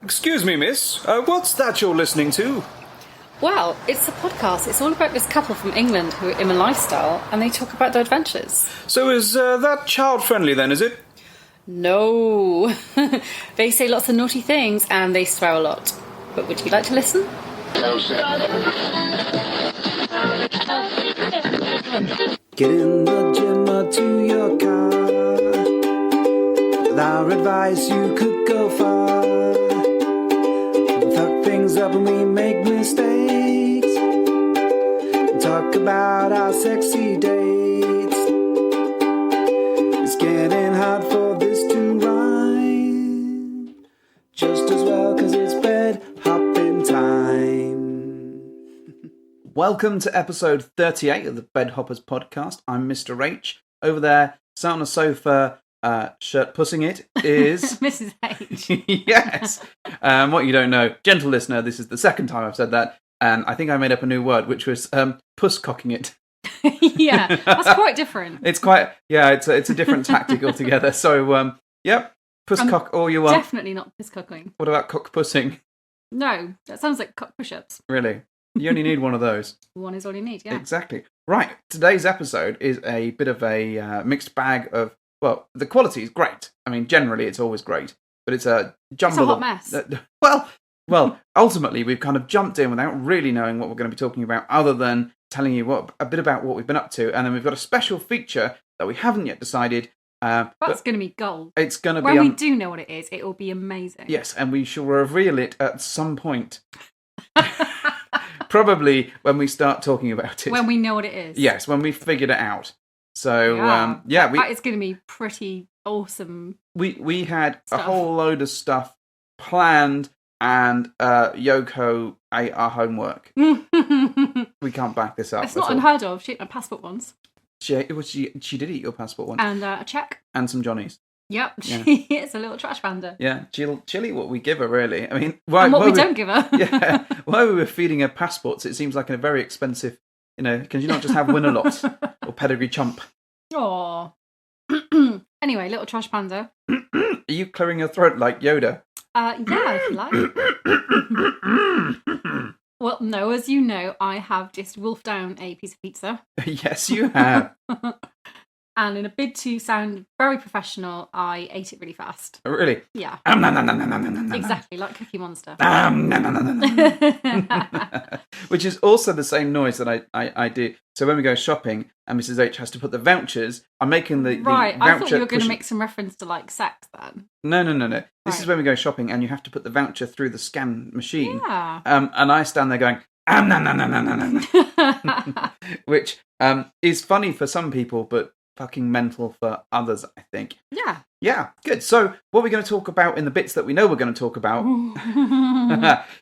Excuse me, miss. What's that you're listening to? Well, it's a podcast. It's all about this couple from England who are in a lifestyle and they talk about their adventures. So is that child-friendly then, is it? No. They say lots of naughty things and they swear a lot. But would you like to listen? Get in the gym or to your car. With our advice you could go far. We fuck things up and we make mistakes. And talk about our sexy dates. It's getting hard for this to rhyme. Just as well cause it's bed hopping time. Welcome to episode 38 of the Bedhoppers podcast. I'm Mr. H. Over there, sat on a sofa, shirt pussing it, is... Mrs. H. Yes. What you don't know, gentle listener, this is the second time I've said that, and I think I made up a new word, which was puss cocking it. Yeah, that's quite different. It's quite... Yeah, it's a different tactic altogether. So, yep, puss cock all you want. Definitely not piss cocking. What about cock pussing? No, that sounds like cock push-ups. Really? You only need one of those. One is all you need, yeah. Exactly. Right. Today's episode is a bit of a mixed bag of, well, the quality is great. I mean, generally it's always great, but it's a jumble It's a hot mess. Well, ultimately we've kind of jumped in without really knowing what we're going to be talking about other than telling you a bit about what we've been up to. And then we've got a special feature that we haven't yet decided. That's going to be gold. It's going to be... When we do know what it is, it will be amazing. Yes, and we shall reveal it at some point. Probably when we start talking about it. When we know what it is. Yes, when we figured it out. So, that is going to be pretty awesome. We had stuff. a whole load of stuff planned, and Yoko ate our homework. We can't back this up. It's not unheard of. She ate my passport once. She did eat your passport once. And a cheque. And some Johnnies. Yep, Yeah. she is a little trash panda. Yeah, she'll eat what we give her, really. I mean, And what we don't give her. Yeah, while we were feeding her passports, it seems like a very expensive, can you not just have Win-A-Lot or Pedigree Chump? Aww. Anyway, little trash panda. Are you clearing your throat like Yoda? Yeah, if you like. Well, no, as you know, I have just wolfed down a piece of pizza. Yes, you have. And in a bid to sound very professional, I ate it really fast. Really? Yeah. Nom, nom, nom, nom, nom, nom, nom. Exactly, like Cookie Monster. Nom, nom, nom, nom, nom. Which is also the same noise that I do. So when we go shopping and Mrs. H has to put the vouchers, I'm making the Right, voucher I thought you were going to make some reference to like sex then. No. This Right. is when we go shopping and you have to put the voucher through the scan machine. Yeah. And I stand there going, nom, nom, nom, nom, nom, nom. Which is funny for some people, but fucking mental for others, I think. Yeah. Yeah, good. So what are we going to talk about in the bits that we know we're going to talk about?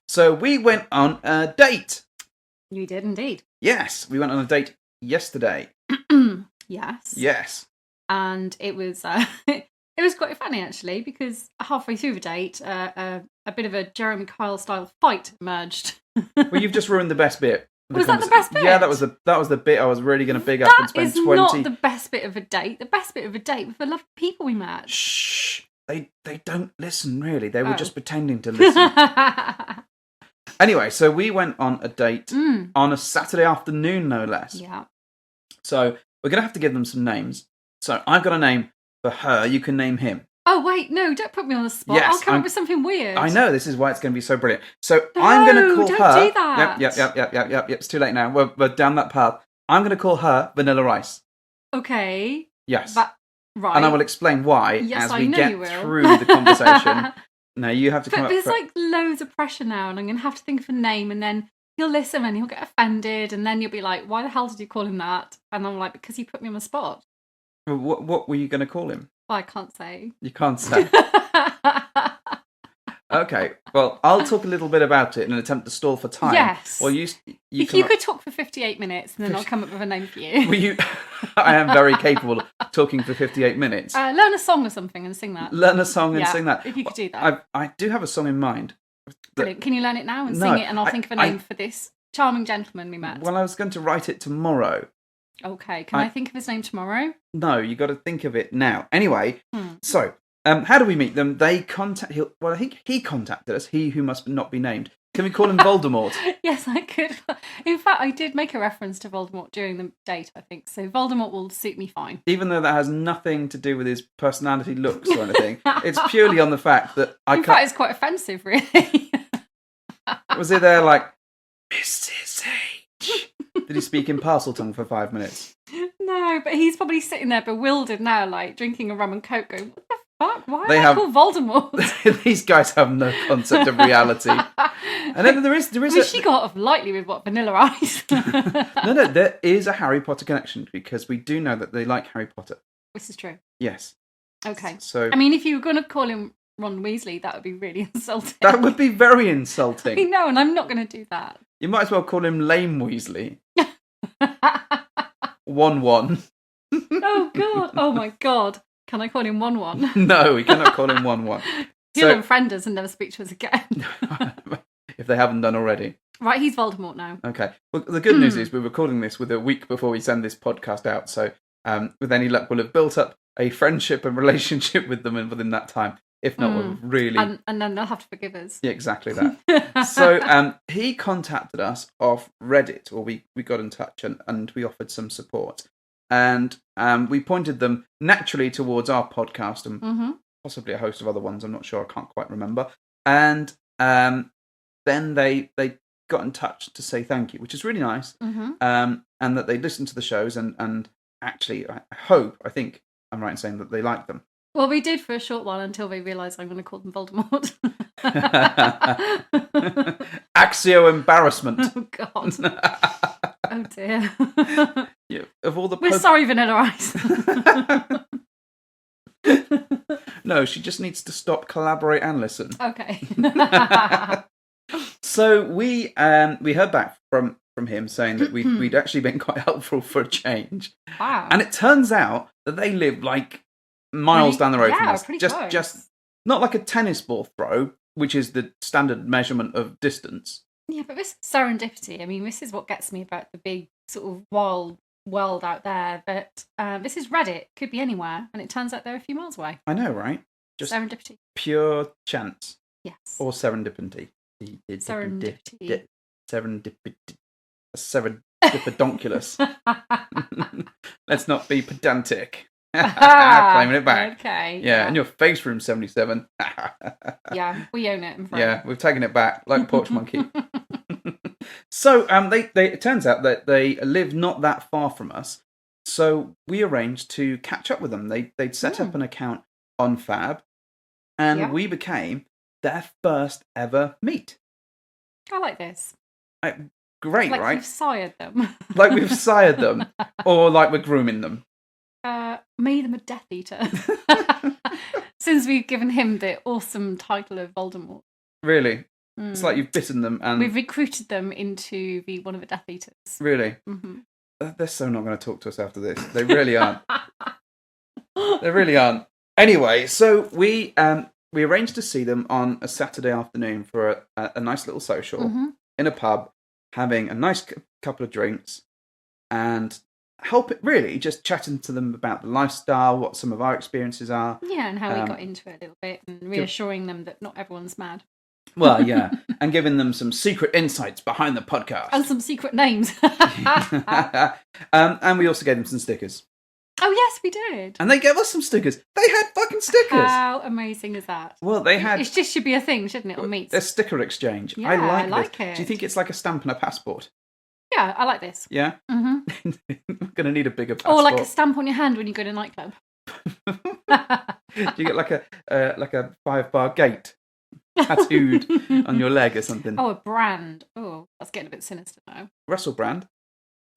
So we went on a date. You did indeed. Yes, we went on a date yesterday. Yes. Yes. And it was it was quite funny actually, because halfway through the date, a bit of a Jeremy Kyle style fight emerged. Well, you've just ruined the best bit. Was that the best bit? Yeah, that was the bit I was really going to big up and spend 20... That is not the best bit of a date. The best bit of a date was the lovely people we met. Shh. They don't listen, really. They were just pretending to listen. Anyway, so we went on a date on a Saturday afternoon, no less. Yeah. So we're going to have to give them some names. So I've got a name for her. You can name him. Oh, wait, no, don't put me on the spot. Yes, I'll come up with something weird. I know, this is why it's going to be so brilliant. So No, I'm going to call don't her... do that. Yep, it's too late now. We're down that path. I'm going to call her Vanilla Rice. Okay. Yes. Right. And I will explain why Yes, as I we know get you will. through the conversation. No, you have to come But up there's for... like loads of pressure now, and I'm going to have to think of a name, and then he'll listen and he'll get offended, and then you'll be like, why the hell did you call him that? And I'm like, because he put me on the spot. What were you going to call him? Well, I can't say. You can't say. Okay, well, I'll talk a little bit about it in an attempt to stall for time. Yes. Well, If you could talk for 58 minutes, and then I'll come up with a name for you. Well, I am very capable of talking for 58 minutes. Learn a song or something and sing that. Learn a song and sing that. If you could do that. I do have a song in mind. Brilliant. Can you learn it now and No, sing it, and I'll think of a name for this charming gentleman we met? Well, I was going to write it tomorrow. Okay, can I think of his name tomorrow? No, you got to think of it now. Anyway, so How do we meet them? I think he contacted us. He who must not be named. Can we call him Voldemort? Yes, I could. In fact, I did make a reference to Voldemort during the date, I think. So Voldemort will suit me fine. Even though that has nothing to do with his personality, looks, or anything. It's purely on the fact that In fact, it's quite offensive, really. Was he there like, Mrs. H? Did he speak in parcel tongue for 5 minutes? No, but he's probably sitting there bewildered now, like drinking a rum and coke, going, "What the fuck? Why They am have- I called Voldemort?" These guys have no concept of reality. And then there is She got off lightly with what, Vanilla Ice? no, there is a Harry Potter connection because we do know that they like Harry Potter. This is true. Yes. Okay. So I mean, if you were going to call him Ron Weasley, that would be really insulting. that would be very I insulting. know, and I'm not going to do that. You might as well call him Lame Weasley. 1-1. Oh, God. Oh, my God. Can I call him 1-1? No, we cannot call him 1-1. He'll unfriend us and never speak to us again. If they haven't done already. Right, he's Voldemort now. Okay. Well, the good news is we're recording this with a week before we send this podcast out. So with any luck, we'll have built up a friendship and relationship with them within that time. If not, we'll really... And then they'll have to forgive us. Yeah, exactly that. So he contacted us off Reddit, or we got in touch and we offered some support. And we pointed them naturally towards our podcast and possibly a host of other ones. I'm not sure. I can't quite remember. And then they got in touch to say thank you, which is really nice. And that they listened to the shows and actually, I think I'm right in saying that they liked them. Well, we did for a short while until they realised I'm going to call them Voldemort. Axio embarrassment. Oh, God. Oh, dear. Yeah, of all the We're sorry, Vanilla Ice. No, she just needs to stop, collaborate, and listen. Okay. So we heard back from him saying that we'd actually been quite helpful for a change. Wow. And it turns out that they live like miles down the road from us. Pretty just close. just not like a tennis ball throw, which is the standard measurement of distance. Yeah, but this is serendipity. I mean, this is what gets me about the big sort of wild world out there. But this is Reddit. Could be anywhere. And it turns out they're a few miles away. I know, right? Just Serendipity. pure chance. Yes. Or serendipity. Serendipity. Serendipidonculus. Let's not be pedantic. Claiming it back. Okay. Yeah, and your face room 77. Yeah, we own it. I'm afraid. Yeah, we've taken it back like a porch monkey. So it turns out that they live not that far from us. So we arranged to catch up with them. They'd set up an account on Fab, and we became their first ever meet. I like this. Great, like right? We've sired them. Like we've sired them, or like we're grooming them. Made them a Death Eater. Since we've given him the awesome title of Voldemort. Really? It's like you've bitten them and... We've recruited them into be one of the Death Eaters. Really? Mm-hmm. They're so not going to talk to us after this. They really aren't. They really aren't. Anyway, so we arranged to see them on a Saturday afternoon for a nice little social in a pub, having a nice couple of drinks, and really just chatting to them about the lifestyle, what some of our experiences are. Yeah, and how we got into it a little bit, and reassuring them that not everyone's mad. Well, yeah, and giving them some secret insights behind the podcast. And some secret names. And we also gave them some stickers. Oh, yes, we did. And they gave us some stickers. They had fucking stickers. How amazing is that? Well, they had... It just should be a thing, shouldn't it, on Meets? Their sticker exchange. Yeah, I like it. Do you think it's like a stamp and a passport? Yeah, I like this. Yeah? Mm-hmm. I'm going to need a bigger passport. Or like a stamp on your hand when you go to a nightclub. Do you get like a 5-bar gate tattooed on your leg or something? Oh, a brand. Oh, that's getting a bit sinister now. Russell brand?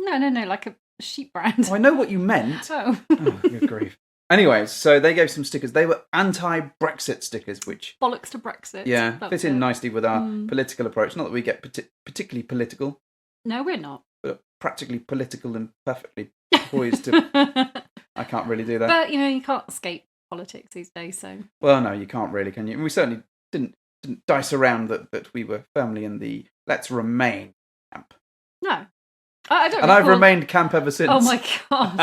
No, like a sheep brand. Oh, I know what you meant. Oh. Oh, good grief. Anyways, so they gave some stickers. They were anti-Brexit stickers, which... Bollocks to Brexit. Yeah, fit in nicely with our political approach. Not that we get particularly political. No, we're not. But practically political and perfectly poised to... I can't really do that. But, you can't escape politics these days, so... Well, no, you can't really, can you? And we certainly didn't dice around that we were firmly in the let's remain camp. No. I don't And I've remained camp ever since. Oh, my God.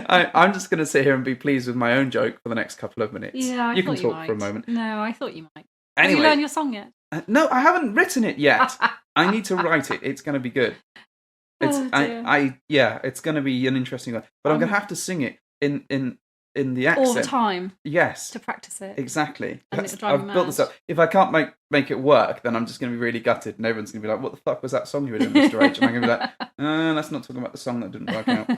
I'm just going to sit here and be pleased with my own joke for the next couple of minutes. Yeah, I you can thought you talk for a might. moment. No, I thought you might. Anyway, Have you learned your song yet? No, I haven't written it yet. I need to write it. It's going to be good. It's it's going to be an interesting one. But I'm going to have to sing it in the accent all the time. Yes, to practice it. Exactly. And it'll drive me I've built this up. If I can't make it work, then I'm just going to be really gutted, and everyone's going to be like, "What the fuck was that song you were doing, Mr. H?" And I'm going to be like, "Let's not talk about the song that didn't work out."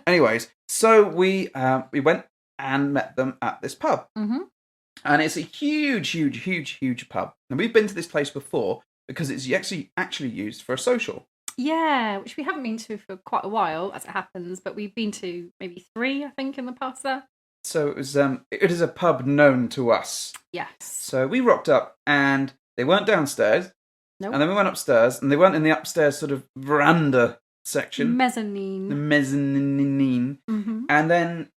Anyways, so we went and met them at this pub, and it's a huge pub. And we've been to this place before because it's actually used for a social. Yeah, which we haven't been to for quite a while, as it happens, but we've been to maybe 3, I think, in the past there. So it is a pub known to us. Yes. So we rocked up and they weren't downstairs. Nope. And then we went upstairs and they weren't in the upstairs sort of veranda section. Mezzanine. The mezzanine. Mm-hmm. And then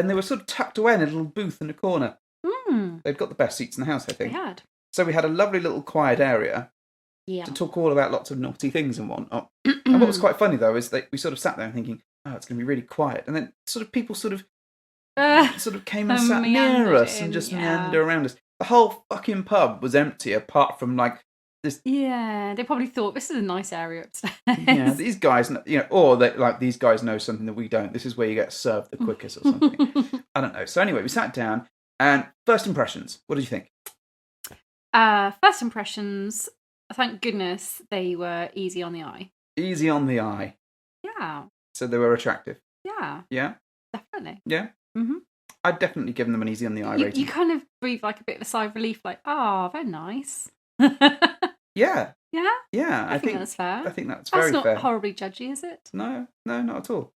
they were sort of tucked away in a little booth in a corner. They'd got the best seats in the house, I think. They had. So we had a lovely little quiet area to talk all about lots of naughty things and whatnot. And what was quite funny, though, is that we sort of sat there thinking, oh, it's going to be really quiet. And then people sort of came and sat near us and just meandered around us. The whole fucking pub was empty apart from like this. Yeah, they probably thought this is a nice area upstairs. Yeah, these guys, or these guys know something that we don't. This is where you get served the quickest or something. I don't know. So anyway, we sat down and first impressions. What did you think? First impressions, thank goodness they were easy on the eye. Easy on the eye. Yeah. So they were attractive. Yeah. Yeah. Definitely. Yeah. Mm-hmm. I'd definitely given them an easy on the eye rating. You kind of breathe like a bit of a sigh of relief, like, they're nice. Yeah. Yeah? Yeah. I think that's fair. I think that's very fair. That's not horribly judgy, is it? No, not at all.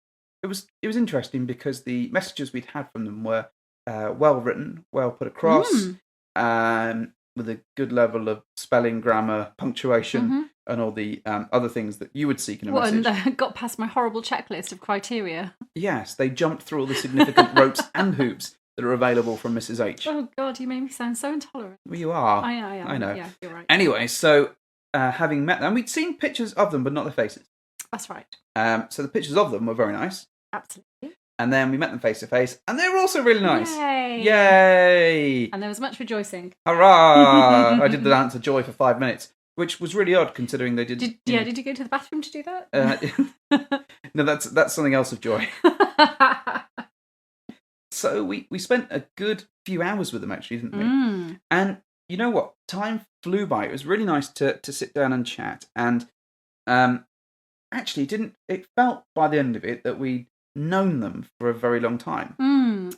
It was interesting because the messages we'd had from them were well written, well put across, with a good level of spelling, grammar, punctuation, and all the other things that you would seek in a message. And got past my horrible checklist of criteria. Yes, they jumped through all the significant ropes and hoops that are available from Mrs. H. Oh, God, you made me sound so intolerant. Well, you are. I know. Yeah, you're right. Anyway, so having met them, we'd seen pictures of them, but not their faces. That's right. So the pictures of them were very nice. Absolutely. And then we met them face to face, and they were also really nice. Yay! Yay! And there was much rejoicing. Hurrah! I did the dance of joy for 5 minutes, which was really odd considering they did. Did you go to the bathroom to do that? No, that's something else of joy. So we spent a good few hours with them, actually, didn't we? And you know what? Time flew by. It was really nice to sit down and chat. And actually, it felt by the end of it that we'd known them for a very long time.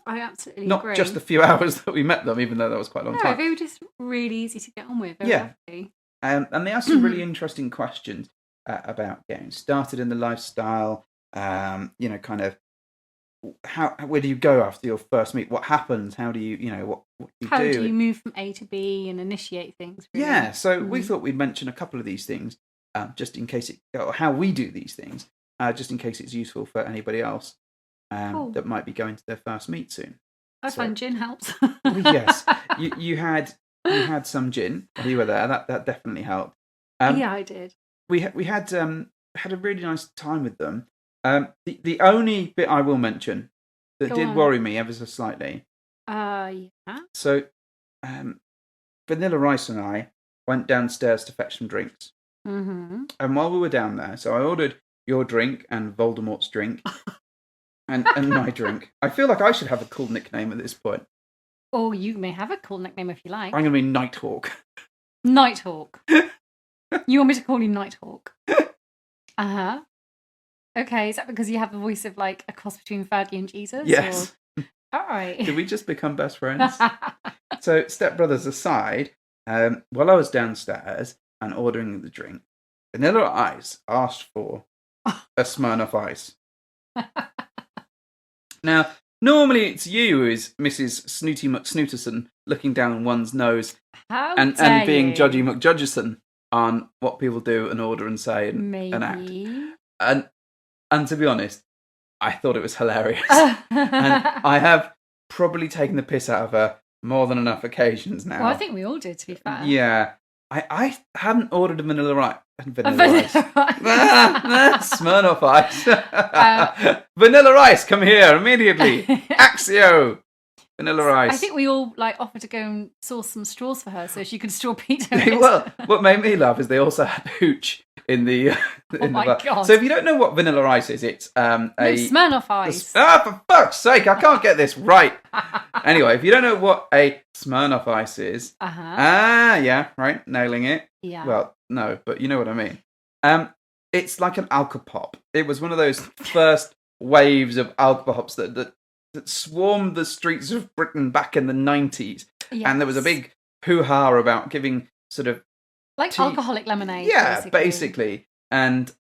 I absolutely Not agree. just the few hours that we met them, even though that was quite a long time. They were just really easy to get on with. Lovely. And they asked some really interesting questions about getting started in the lifestyle. Kind of where do you go after your first meet? What happens? How do you, what do you do? How do you move from A to B and initiate things? Really? Yeah, so we thought we'd mention a couple of these things, just in case or how we do these things, just in case it's useful for anybody else that might be going to their first meet soon. I find gin helps. Yes, you had some gin while you were there. That definitely helped. Yeah, I did. We had a really nice time with them. The only bit I will mention that did worry me ever so slightly. Yeah. So, Vanilla Rice and I went downstairs to fetch some drinks. And while we were down there, so I ordered your drink and Voldemort's drink and my drink. I feel like I should have a cool nickname at this point. Oh, you may have a cool nickname if you like. I'm going to be Nighthawk. Nighthawk. You want me to call you Nighthawk? Uh-huh. Okay, is that because you have the voice of like a cross between Fergie and Jesus? Yes. Or... All right. Did we just become best friends? So, stepbrothers aside, while I was downstairs and ordering the drink, Vanilla Ice asked for a Smirnoff Ice. Now, normally it's you who is Mrs. Snooty McSnooterson looking down one's nose and being Judgy McJudgerson on what people do and order and say and act. And to be honest, I thought it was hilarious. And I have probably taken the piss out of her more than enough occasions now. Well, I think we all did, to be fair. Yeah. I hadn't ordered a vanilla rice. Vanilla rice. Smirnoff Ice. Vanilla rice, come here immediately. Axio. Vanilla rice. I think we all offered to go and source some straws for her so she could straw Peter. Well, what made me laugh is they also had hooch in the. Oh my God. So if you don't know what vanilla ice is, it's Smirnoff Ice. For fuck's sake, I can't get this right. Anyway, if you don't know what a Smirnoff Ice is, yeah, right, nailing it. Yeah. Well, no, but you know what I mean. It's like an alcopop. It was one of those first waves of alcopops that swarmed the streets of Britain back in the 90s. Yes. And there was a big hoo-ha about giving sort of alcoholic lemonade. Yeah, basically. And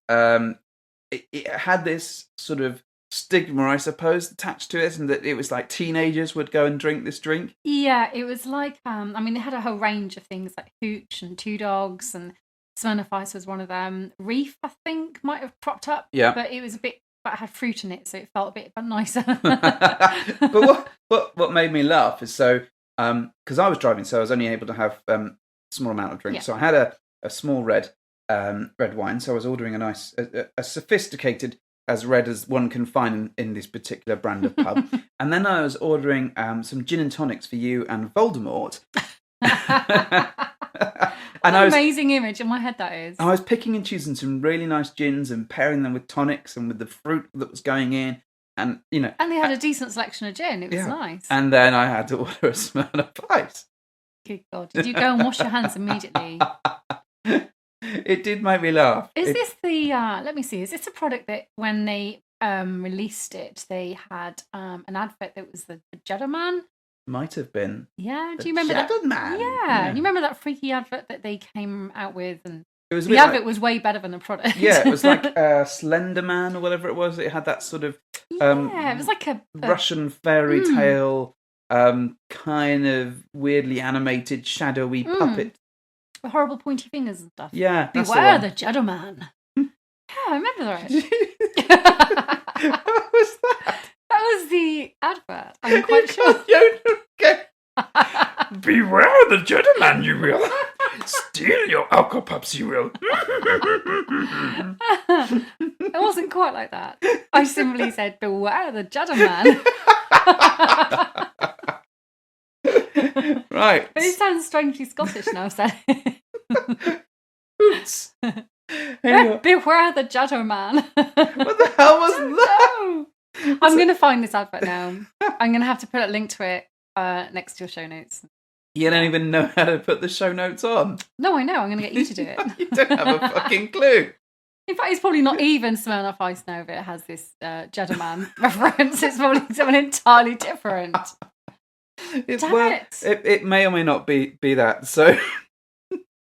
it had this sort of stigma, I suppose, attached to it, and that it was like teenagers would go and drink this drink. Yeah, it was like, they had a whole range of things like Hooch and Two Dogs, and Smirnoff Ice was one of them. Reef, I think, might have propped up. Yeah. But it was but it had fruit in it, so it felt a bit nicer. But what made me laugh is because I was driving, so I was only able to have a small amount of drink. Yeah. So I had a small red wine, so I was ordering a nice, a sophisticated as red as one can find in this particular brand of pub. And then I was ordering some gin and tonics for you and Voldemort. What an amazing image in my head that is. I was picking and choosing some really nice gins and pairing them with tonics and with the fruit that was going in. And, And they had a decent selection of gin. It was nice. And then I had to order a Smirnoff Ice. Good God. Did you go and wash your hands immediately? It did make me laugh. Is this the, let me see, is this a product that when they released it, they had an advert that was the Gentleman? Might have been. Yeah, do you remember that? Gentleman. Yeah, you remember that freaky advert that they came out with? And it was the advert was way better than the product. Yeah, it was like Slender Man or whatever it was. It had that sort of it was like a Russian fairy tale, kind of weirdly animated, shadowy puppet. The horrible pointy fingers and stuff. Yeah, that's Beware the the Gentleman. Yeah, I remember that. What was that? That was the advert. I'm quite sure. Beware the gentleman, you will. Steal your alcopops, you will. It wasn't quite like that. I simply said, beware the Gentleman. Right. But it sounds strangely Scottish now, saying Oops. Anyway. Beware the Gentleman. What the hell was that? No. I'm going to find this advert now. I'm going to have to put a link to it next to your show notes. You don't even know how to put the show notes on. No, I know. I'm going to get you to do it. You don't have a fucking clue. In fact, it's probably not even Smirnoff Ice now if it has this Gentleman reference. It's probably someone entirely different. It may or may not be that. So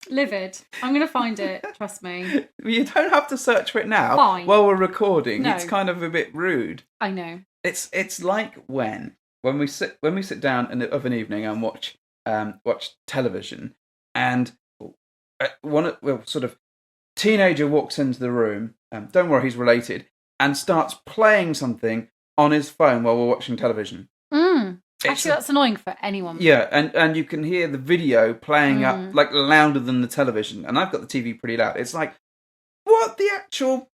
Livid. I'm going to find it. Trust me. You don't have to search for it now. Fine. While we're recording. No. It's kind of a bit rude. I know. It's like when we sit down of an evening and watch television, and sort of teenager walks into the room. Don't worry, he's related, and starts playing something on his phone while we're watching television. Actually, that's annoying for anyone. Yeah, and you can hear the video playing up like louder than the television, and I've got the TV pretty loud. It's like, what the actual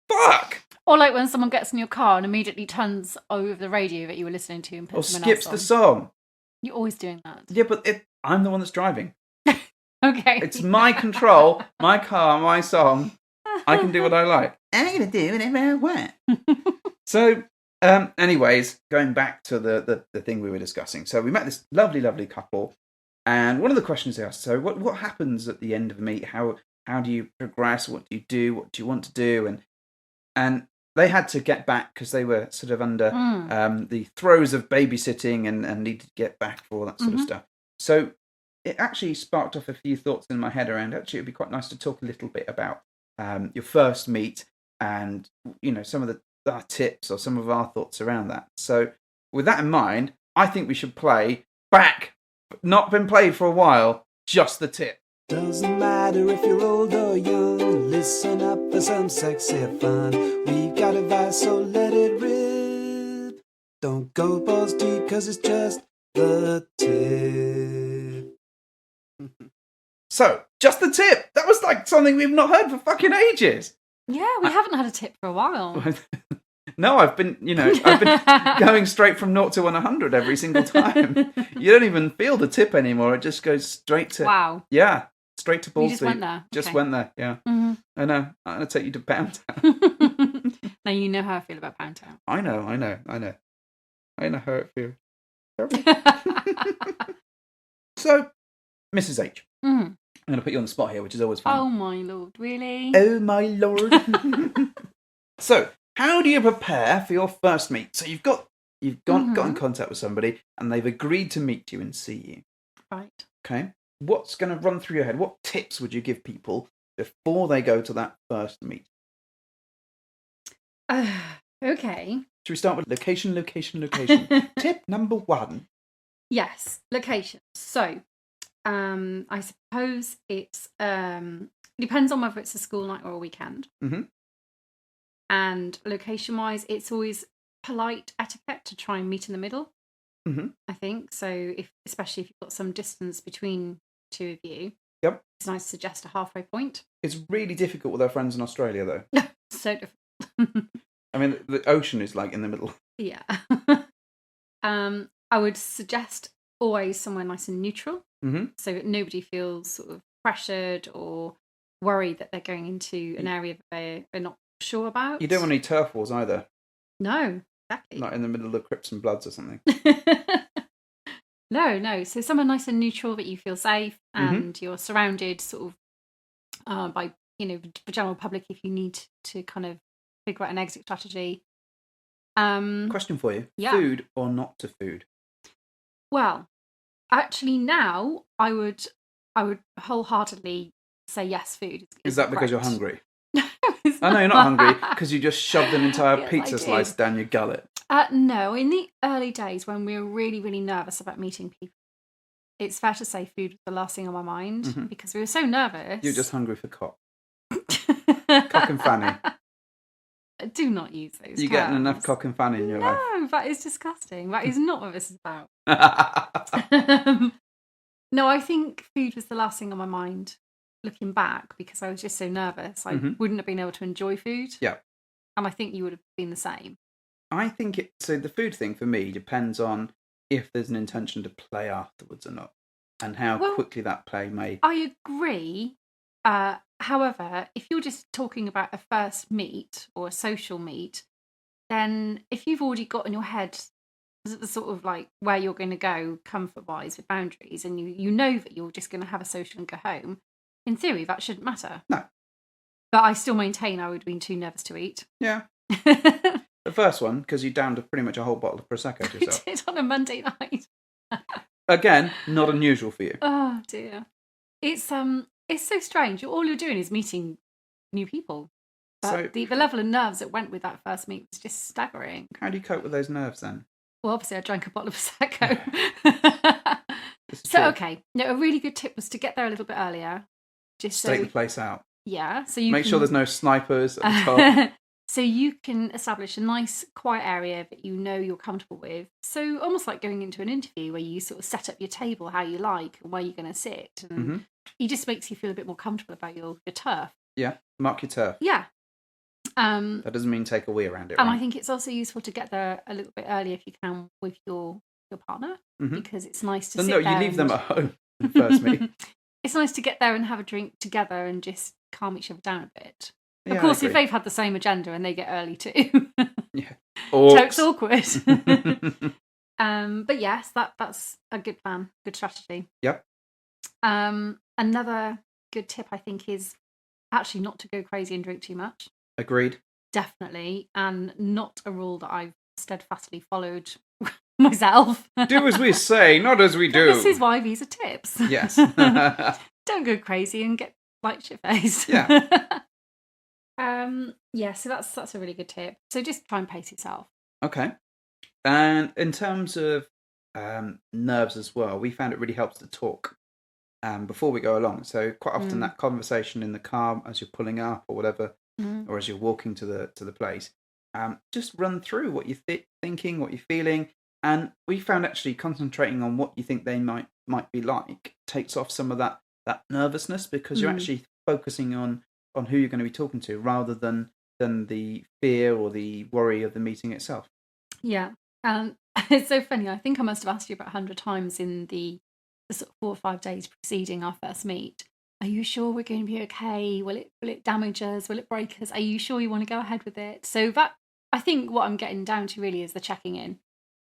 fuck? Or like when someone gets in your car and immediately turns over the radio that you were listening to and puts Or someone else skips on. the song. You're always doing that. Yeah, but I'm the one that's driving. Okay. It's my control, my car, my song. I can do what I like. I'm going to do whatever I want. So, anyways, going back to the thing we were discussing. So we met this lovely, lovely couple, and one of the questions they asked, so what happens at the end of the meet? How do you progress? What do you do? What do you want to do? And they had to get back because they were sort of under the throes of babysitting and needed to get back for all that sort of stuff. So it actually sparked off a few thoughts in my head around, actually, it'd be quite nice to talk a little bit about your first meet and, some of our tips or some of our thoughts around that. So with that in mind, I think we should play back, not been played for a while, just the tip. Doesn't matter if you're old or young, listen up for some sexy fun. We've got advice, so let it rip. Don't go balls deep, cause it's just the tip. So, Just the tip. That was like something we've not heard for fucking ages. Yeah, we haven't had a tip for a while. No, I've been going straight from 0 to 100 every single time. You don't even feel the tip anymore. It just goes straight to... Wow. Yeah, straight to balls. You just went there. Just Okay. went there, yeah. Mm-hmm. I know. I'm going to take you to Pound Town. Now you know how I feel about Pound Town. I know how it feels. So, Mrs. H, Mm. I'm going to put you on the spot here, which is always fun. Oh my lord, really? Oh my lord. So, how do you prepare for your first meet? So you've got in contact with somebody and they've agreed to meet you and see you. Right. Okay. What's going to run through your head? What tips would you give people before they go to that first meet? Okay. Should we start with location? Tip number 1. Yes, location. So, I suppose it depends on whether it's a school night or a weekend. Mhm. And location-wise, it's always polite etiquette to try and meet in the middle. Mhm. I think so. Especially if you've got some distance between two of you, Yep. it's nice to suggest a halfway point. It's really difficult with our friends in Australia, though. So difficult. I mean, the ocean is like in the middle. Yeah. I would suggest always somewhere nice and neutral, so that nobody feels sort of pressured or worried that they're going into an area that they're not sure about. You don't want any turf wars either. No, exactly. Like in the middle of the Crips and Bloods or something. No. So somewhere nice and neutral that you feel safe and you're surrounded sort of by, the general public if you need to kind of figure out an exit strategy. Question for you. Yeah. Food or not to food? Well, actually now I would wholeheartedly say yes, food. Is that because you're correct. hungry? No, it's I know you're not hungry because you just shoved an entire Yes, I pizza did. slice down your gullet. No, in the early days when we were really, really nervous about meeting people, it's fair to say food was the last thing on my mind because we were so nervous. You're just hungry for cock. Cock and fanny. Do not use those You're getting enough terms. cock and fanny in your life. No, that is disgusting. That is not what this is about. No, I think food was the last thing on my mind looking back because I was just so nervous. I wouldn't have been able to enjoy food. Yeah. And I think you would have been the same. I think so the food thing for me depends on if there's an intention to play afterwards or not and how quickly that play may... I agree. However, if you're just talking about a first meet or a social meet, then if you've already got in your head the sort of like where you're going to go comfort-wise with boundaries and you know that you're just going to have a social and go home, in theory, that shouldn't matter. No. But I still maintain I would have been too nervous to eat. Yeah. The first one, because you downed pretty much a whole bottle of Prosecco to I yourself. did on a Monday night. Again, not unusual for you. Oh dear. It's so strange. All you're doing is meeting new people. But So- the level of nerves that went with that first meet was just staggering. How do you cope with those nerves then? Well, obviously I drank a bottle of Prosecco. This is So true. okay. No, a really good tip was to get there a little bit earlier. Just Stake so the place out. yeah. So you Make can, sure there's no snipers at the top. so you can establish a nice quiet area that you know you're comfortable with. So almost like going into an interview where you sort of set up your table how you like and where you're going to sit. And it just makes you feel a bit more comfortable about your turf. Yeah, mark your turf. Yeah. That doesn't mean take a wee around it, And right? I think it's also useful to get there a little bit earlier if you can with your partner because it's nice to So sit no, there you leave them and- at home in the first meet. It's nice to get there and have a drink together and just calm each other down a bit. Yeah, Of I course, if agree. they've had the same agenda and they get early too, Yeah. so it's Orcs. awkward. But yes, that's a good plan, good strategy. Yep. Another good tip I think is actually not to go crazy and drink too much. Agreed. Definitely, and not a rule that I've steadfastly followed myself. Do as we say, not as we do. This is why these are tips. Yes. Don't go crazy and get like shit faced. Yeah. Yeah, so that's a really good tip. So just try and pace yourself. Okay. And in terms of nerves as well, we found it really helps to talk before we go along. So quite often that conversation in the car as you're pulling up or whatever, or as you're walking to the place, just run through what you're thinking, what you're feeling. And we found actually concentrating on what you think they might be like takes off some of that that nervousness, because you're actually focusing on who you're going to be talking to rather than the fear or the worry of the meeting itself. Yeah. It's so funny. I think I must have asked you about 100 times in the sort of 4 or 5 days preceding our first meet. Are you sure we're going to be okay? Will it damage us? Will it break us? Are you sure you want to go ahead with it? So that, I think what I'm getting down to really is the checking in.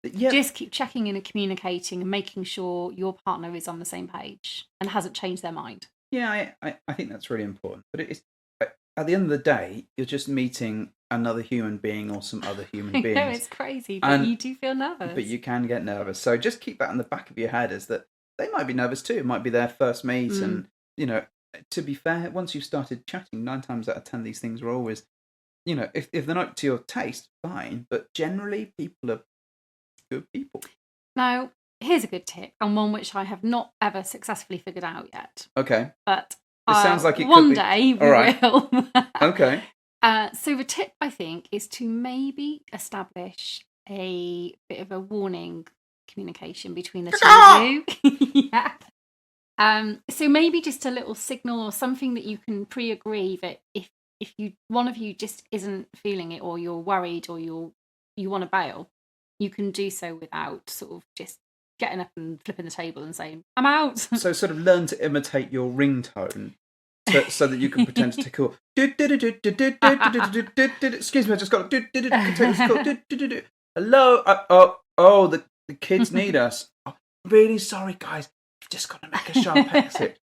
Yeah. Just keep checking in and communicating and making sure your partner is on the same page and hasn't changed their mind. Yeah, I think that's really important. But it's at the end of the day, you're just meeting another human being or some other human beings. I know, it's crazy, but you do feel nervous. But you can get nervous. So just keep that in the back of your head, is that they might be nervous too. It might be their first meet. And, to be fair, once you've started chatting, 9 times out of 10, these things are always, if they're not to your taste, fine. But generally, people are good people. Now, here's a good tip, and one which I have not ever successfully figured out yet. Okay. But it sounds like it one could be. day we All right. will. Okay. So the tip, I think, is to maybe establish a bit of a warning communication between the two of you. Yeah. So maybe just a little signal or something that you can pre-agree that if one of you just isn't feeling it, or you're worried, or you want to bail, you can do so without sort of just getting up and flipping the table and saying, I'm out. So sort of learn to imitate your ringtone so that you can pretend to tickle. Excuse me, I just got to. Hello. The kids need us. Oh, really sorry, guys. I've just got to make a sharp exit.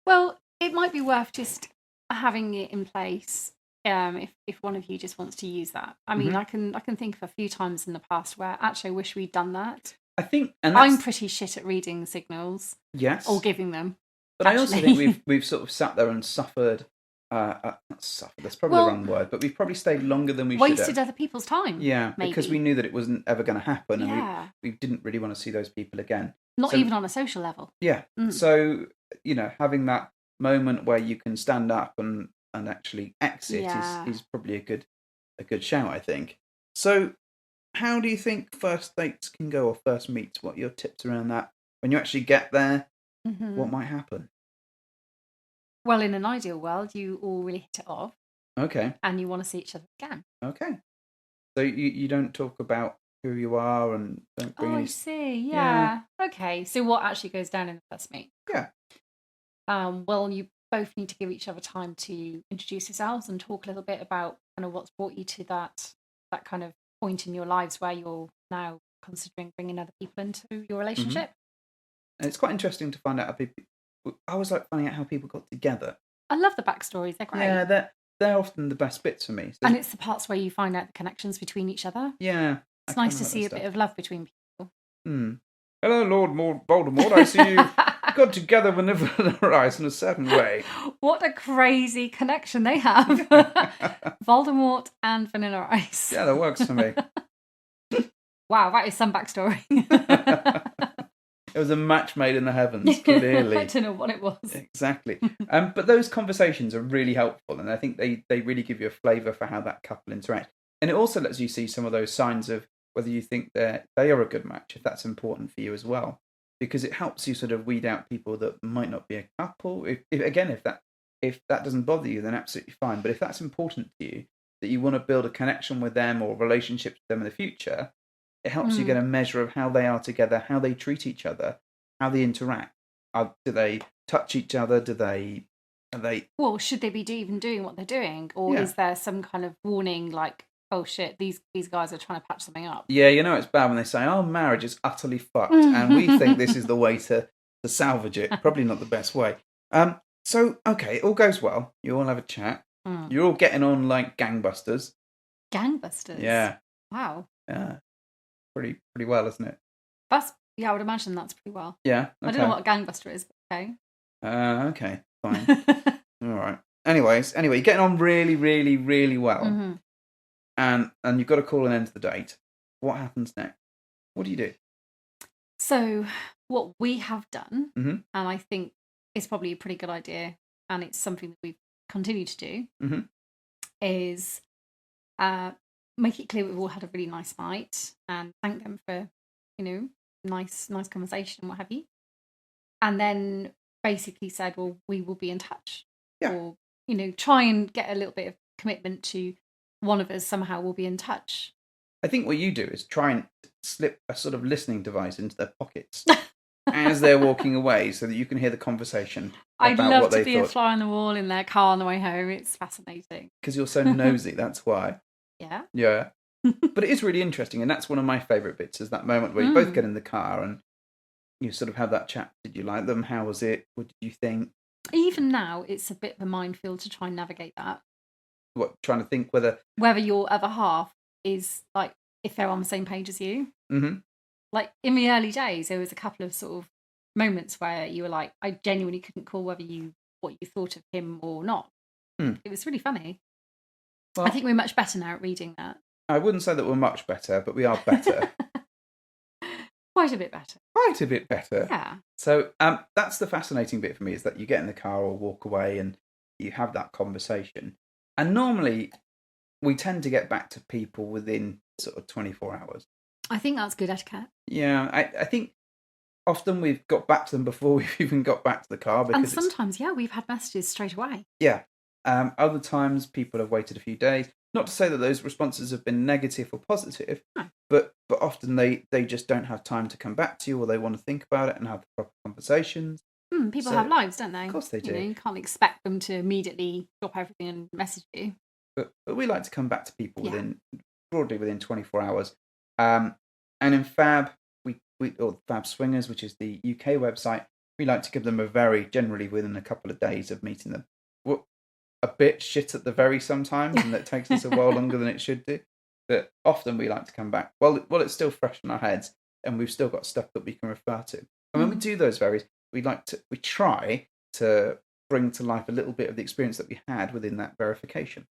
Well, it might be worth just having it in place. If one of you just wants to use that. I mean, I can think of a few times in the past where actually I wish we'd done that. I think, and I'm pretty shit at reading signals. Yes. Or giving them. But actually, I also think we've sort of sat there and suffered. Not suffered. That's probably the wrong word. But we've probably stayed longer than we should have. Wasted other people's time. Yeah, maybe. Because we knew that it wasn't ever going to happen, and we didn't really want to see those people again. Not even on a social level. Yeah. So having that moment where you can stand up and actually exit is probably a good shout, I think. So how do you think first dates can go, or first meets? What are your tips around that? When you actually get there, what might happen? Well, in an ideal world, you all really hit it off. Okay. And you want to see each other again. Okay. So you don't talk about who you are and don't bring any... I see. Yeah. Okay. So what actually goes down in the first meet? Yeah. Well, you both need to give each other time to introduce yourselves and talk a little bit about kind of what's brought you to that kind of point in your lives where you're now considering bringing other people into your relationship. And it's quite interesting to find out how people... I always like finding out how people got together. I love the backstories. They're great. Yeah, they're often the best bits for me. So and it's the parts where you find out the connections between each other. Yeah. It's nice to see a bit of love between people. Hello, Lord Voldemort. I see you got together with Vanilla Ice in a certain way. What a crazy connection they have. Voldemort and Vanilla Ice. Yeah, that works for me. Wow, that is some backstory. It was a match made in the heavens, clearly. I don't know what it was. Exactly. But those conversations are really helpful, and I think they really give you a flavour for how that couple interact. And it also lets you see some of those signs of whether you think they are a good match, if that's important for you as well. Because it helps you sort of weed out people that might not be a couple. If that doesn't bother you, then absolutely fine. But if that's important to you, that you want to build a connection with them or a relationship with them in the future, it helps you get a measure of how they are together, how they treat each other, how they interact. Do they touch each other? Are they... Well, should they be even doing what they're doing? Or is there some kind of warning like, oh shit, these guys are trying to patch something up? Yeah, it's bad when they say, oh, marriage is utterly fucked, and we think this is the way to salvage it. Probably not the best way. So, okay, it all goes well. You all have a chat. You're all getting on like gangbusters. Gangbusters? Yeah. Wow. Yeah. Pretty well, isn't it? I would imagine that's pretty well. Yeah. Okay. I don't know what a gangbuster is, but okay. Okay, fine. All right. Anyway, you're getting on really, really, really well. And you've got to call an end to the date. What happens next? What do you do? So what we have done, and I think it's probably a pretty good idea, and it's something that we've continued to do, is make it clear we've all had a really nice night and thank them for, nice conversation and what have you. And then basically said, well, we will be in touch. Yeah. Or, try and get a little bit of commitment to one of us somehow will be in touch. I think what you do is try and slip a sort of listening device into their pockets as they're walking away so that you can hear the conversation I'd about love what to they be a thought. fly on the wall in their car on the way home. It's fascinating. Because you're so nosy, that's why. Yeah. Yeah. But it is really interesting, and that's one of my favourite bits, is that moment where you both get in the car and you sort of have that chat. Did you like them? How was it? What did you think? Even now, it's a bit of a minefield to try and navigate that. What, trying to think whether your other half is, like, if they're on the same page as you. Mm-hmm. Like, in the early days, there was a couple of sort of moments where you were like, I genuinely couldn't call what you thought of him or not. It was really funny. Well, I think we're much better now at reading that. I wouldn't say that we're much better, but we are better. Quite a bit better. Quite a bit better. Yeah. So that's the fascinating bit for me, is that you get in the car or walk away and you have that conversation. And normally we tend to get back to people within sort of 24 hours. I think that's good etiquette. Yeah, I think often we've got back to them before we've even got back to the car. Because and sometimes, we've had messages straight away. Yeah. Other times people have waited a few days. Not to say that those responses have been negative or positive, no. but often they just don't have time to come back to you, or they want to think about it and have the proper conversations. People have lives, don't they? Of course they do. You can't expect them to immediately drop everything and message you. But we like to come back to people broadly within 24 hours. And in Fab, or Fab Swingers, which is the UK website, we like to give them generally within a couple of days of meeting them. We're a bit shit at the very sometimes, and that takes us a while longer than it should do. But often we like to come back. Well, it's still fresh in our heads, and we've still got stuff that we can refer to. And when we do those varies, we try to bring to life a little bit of the experience that we had within that verification.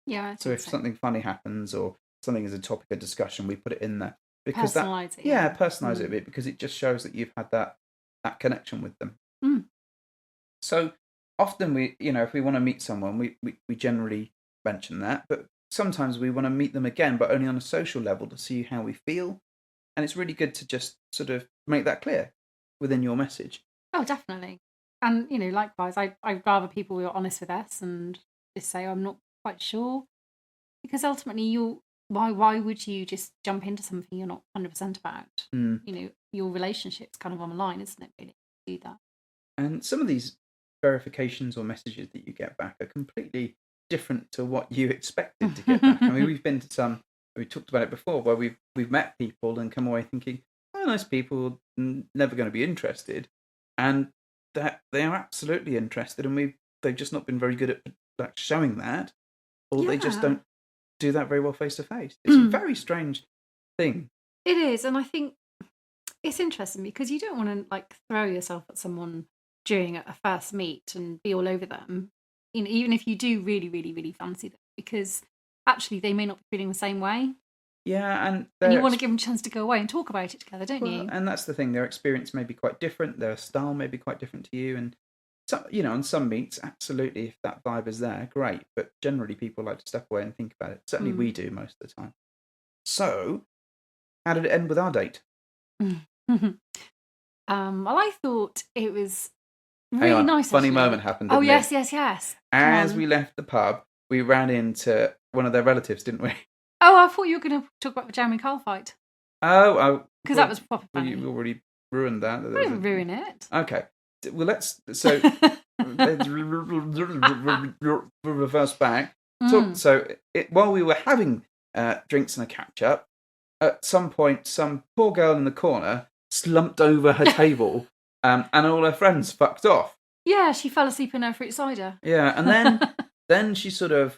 Yeah. So if something funny happens or something is a topic of discussion, we put it in there. Because personalise it. Yeah, personalise it a bit, because it just shows that you've had that connection with them. So often if we want to meet someone, we generally mention that, but sometimes we want to meet them again, but only on a social level, to see how we feel. And it's really good to just sort of make that clear within your message. Oh, definitely. And, likewise, I'd rather people were honest with us and just say, I'm not quite sure. Because ultimately, why would you just jump into something you're not 100% about? Your relationship's kind of on the line, isn't it, really, to do that? And some of these verifications or messages that you get back are completely different to what you expected to get back. I mean, we've been to some, we talked about it before, where we've met people and come away thinking, oh, nice people, never going to be interested. And that they are absolutely interested, and they've just not been very good at showing that, or they just don't do that very well face to face. It's a very strange thing. It is, and I think it's interesting because you don't want to throw yourself at someone during a first meet and be all over them, even if you do really, really, really fancy them, because actually they may not be feeling the same way. Yeah, and you want to give them a chance to go away and talk about it together, don't you? And that's the thing. Their experience may be quite different. Their style may be quite different to you. And so, on some meets, absolutely, if that vibe is there, great. But generally, people like to step away and think about it. Certainly, we do most of the time. So, how did it end with our date? Well, I thought it was really nice. Funny moment happened. Oh, yes, yes. As we left the pub, we ran into one of their relatives, didn't we? Oh, I thought you were going to talk about the Jeremy Carl fight. Oh, because that was proper funny. You already ruined that. I didn't ruin it. Okay, well let's reverse back. So while we were having drinks and a catch up, at some point, some poor girl in the corner slumped over her table, and all her friends fucked off. Yeah, she fell asleep in her fruit cider. Yeah, and then she sort of.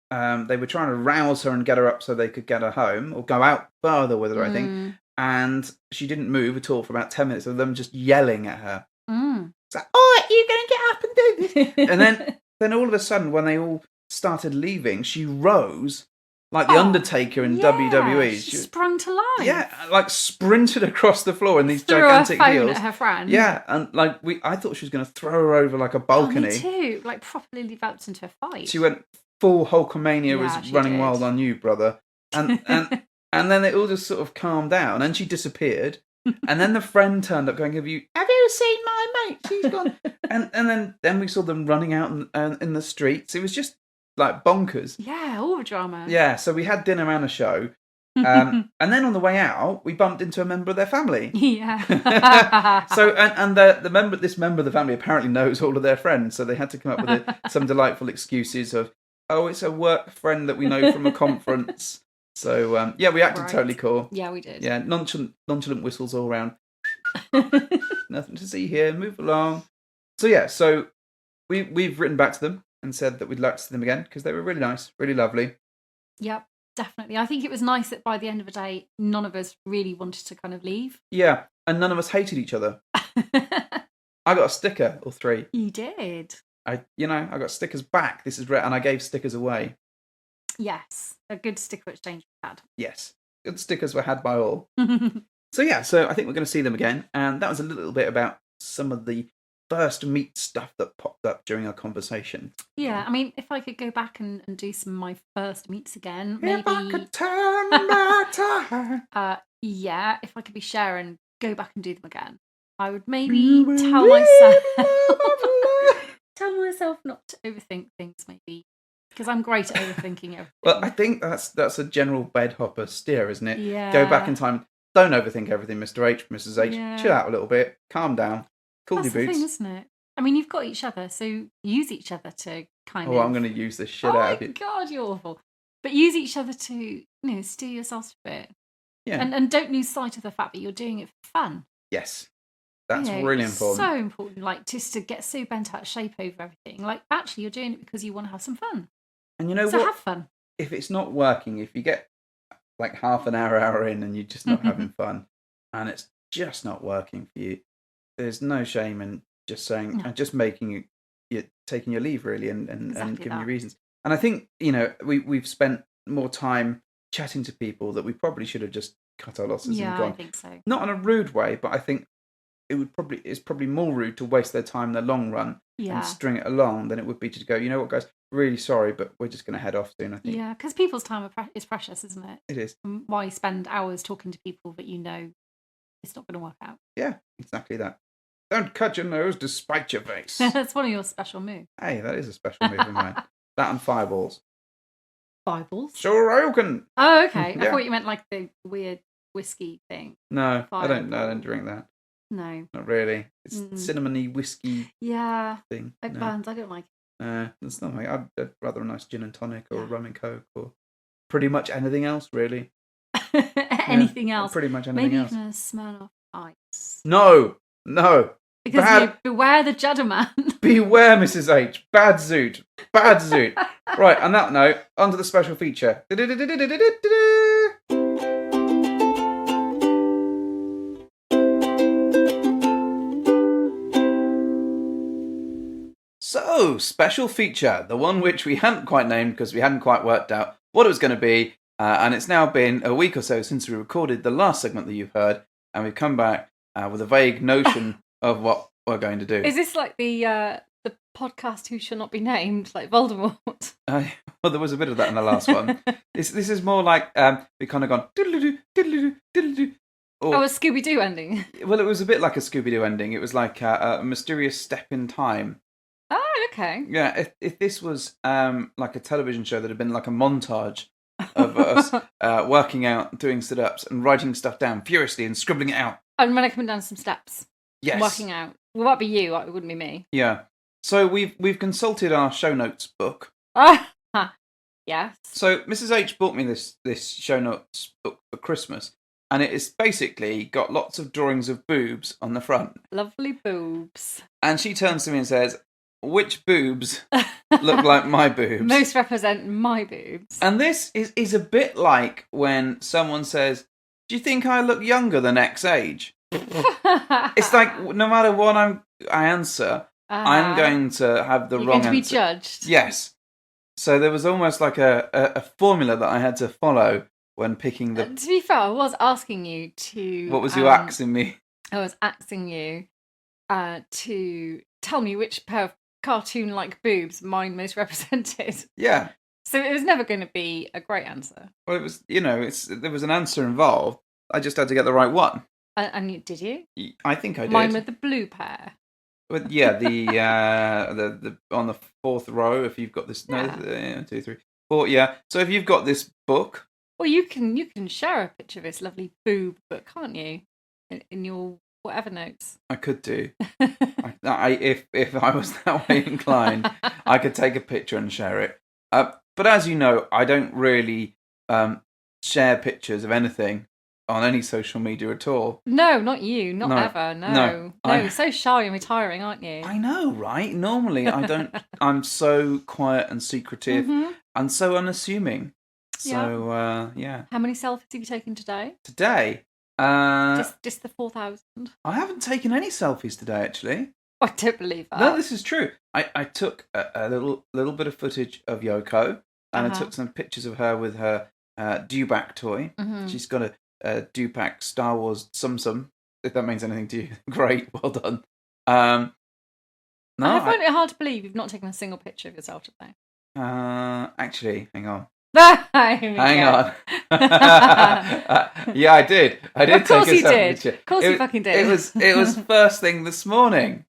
They were trying to rouse her and get her up so they could get her home or go out further with her, I think. And she didn't move at all for about 10 minutes of them just yelling at her. It's like, oh, you're going to get up and do this. And then all of a sudden, when they all started leaving, she rose like the Undertaker in WWE. She sprung to life. Yeah, sprinted across the floor in these threw gigantic her phone heels. At her friend. Yeah, and I thought she was going to throw her over like a balcony. Oh, me too. Properly developed into a fight. She went full Hulkamania was running wild on you, brother. And then it all just sort of calmed down, and she disappeared. And then the friend turned up going, have you seen my mate? She's gone. and then we saw them running out in the streets. It was just like bonkers. Yeah, all the drama. Yeah, so we had dinner and a show. And then on the way out, we bumped into a member of their family. Yeah. So this member of the family apparently knows all of their friends, so they had to come up with some delightful excuses of, oh, it's a work friend that we know from a conference. So we acted totally cool. Yeah, we did. Yeah, nonchalant whistles all around. Nothing to see here. Move along. So we've written back to them and said that we'd like to see them again because they were really nice, really lovely. Yep. Definitely. I think it was nice that by the end of the day, none of us really wanted to kind of leave. Yeah, and none of us hated each other. I got a sticker or 3. You did. I got stickers back. This is rare, and I gave stickers away. Yes, a good sticker exchange we had. Yes, good stickers were had by all. So I think we're going to see them again, and that was a little bit about some of the first meet stuff that popped up during our conversation. Yeah, I mean, if I could go back and do some of my first meets again, maybe... If I could turn back time. Yeah, if I could be Sharon, go back and do them again. I would maybe tell myself not to overthink things, maybe. Because I'm great at overthinking everything. Well, I think that's a general bedhopper steer, isn't it? Yeah. Go back in time. Don't overthink everything, Mr. H, Mrs. H. Yeah. Chill out a little bit. Calm down. Cool That's your the boots. thing, isn't it? I mean, you've got each other, so use each other to kind of... Oh, I'm going to use the shit out of you. Oh my God, you're awful. But use each other to, steer yourselves a bit. Yeah. And don't lose sight of the fact that you're doing it for fun. Yes. That's really important. So important, like, just to get so bent out of shape over everything. Like, actually, you're doing it because you want to have some fun. And you know so what? Have fun. If it's not working, if you get like half an hour in and you're just not having fun and it's just not working for you, there's no shame in just saying and just making you taking your leave really and giving you reasons. And I think, we've spent more time chatting to people that we probably should have just cut our losses and gone. I think so. Not in a rude way, but I think it's probably more rude to waste their time in the long run and string it along than it would be to go, you know what, guys, really sorry, but we're just going to head off soon, I think. Yeah, because people's time is precious, isn't it? It is. And why spend hours talking to people that you know it's not going to work out? Yeah, exactly that. Don't cut your nose to spite your face. That's one of your special moves. Hey, that is a special move of mine. That and fireballs. Fireballs? Sure, I can. Oh, okay. Yeah. I thought you meant like the weird whiskey thing. No, Fireball. I don't drink that. No. Not really. It's cinnamony whiskey It thing. No. burns. I don't like it. It's not like I'd rather a nice gin and tonic or rum and coke or pretty much anything else, really. Anything else? Pretty much anything else. Maybe even a Smirnoff Ice. No. Because beware the gentleman. Beware, Mrs. H. Bad zoot. Right, on that note, on to the special feature. So, special feature, the one which we hadn't quite named because we hadn't quite worked out what it was going to be, and it's now been a week or so since we recorded the last segment that you've heard, and we've come back with a vague notion of what we're going to do. Is this like the podcast Who Shall Not Be Named, like Voldemort? Well, there was a bit of that in the last one. This is more like we kind of gone diddle-doo, diddle-doo, diddle-doo. Or, a Scooby-Doo ending. Well, it was a bit like a Scooby-Doo ending. It was like a mysterious step in time. Oh, okay. Yeah, if this was like a television show that had been like a montage of us working out, doing sit-ups and writing stuff down furiously and scribbling it out. And when I come down some steps. Yes. Working out. Well, that'd be you. It wouldn't be me. Yeah. So we've consulted our show notes book. Yes. So Mrs. H bought me this show notes book for Christmas, and it is basically got lots of drawings of boobs on the front. Lovely boobs. And she turns to me and says, "Which boobs look like my boobs?" Most represent my boobs. And this is a bit like when someone says, "Do you think I look younger than X age?" It's like no matter what I answer, I'm going to have the You're wrong going to answer. be judged. Yes. So there was almost like a formula that I had to follow when picking the... To be fair, I was asking you to... What was you asking me? I was asking you to tell me which pair of cartoon-like boobs mine most represented. Yeah. So it was never going to be a great answer. Well, it was, there was an answer involved. I just had to get the right one. Did you? I think I did. Mine with the blue pair. But yeah, the on the fourth row. If you've got this, Yeah. 1, 2, 3, 4. Yeah. So if you've got this book, Well, you can share a picture of this lovely boob book, can't you? In your whatever notes. I could do. If I was that way inclined, I could take a picture and share it. But as you know, I don't really share pictures of anything on any social media at all. No, not you. Not No. ever. No. You're so shy and retiring, aren't you? I know, right? Normally, I don't. I'm so quiet and secretive Mhm. and so unassuming. So yeah. How many selfies have you taken today? Today, Just the 4,000. I haven't taken any selfies today. Actually, I don't believe that. no, this is true. I took a little bit of footage of Yoko, and I Uh-huh. took some pictures of her with her Dewback toy. Mhm. She's got a Dewback Star Wars Sum Sum. If that means anything to you, great, well done. No, I find it hard to believe you've not taken a single picture of yourself today. actually, hang on. Hang on. Yeah, I did. I did. Of course take a you selfie did. picture. Of course you fucking did. It was first thing this morning.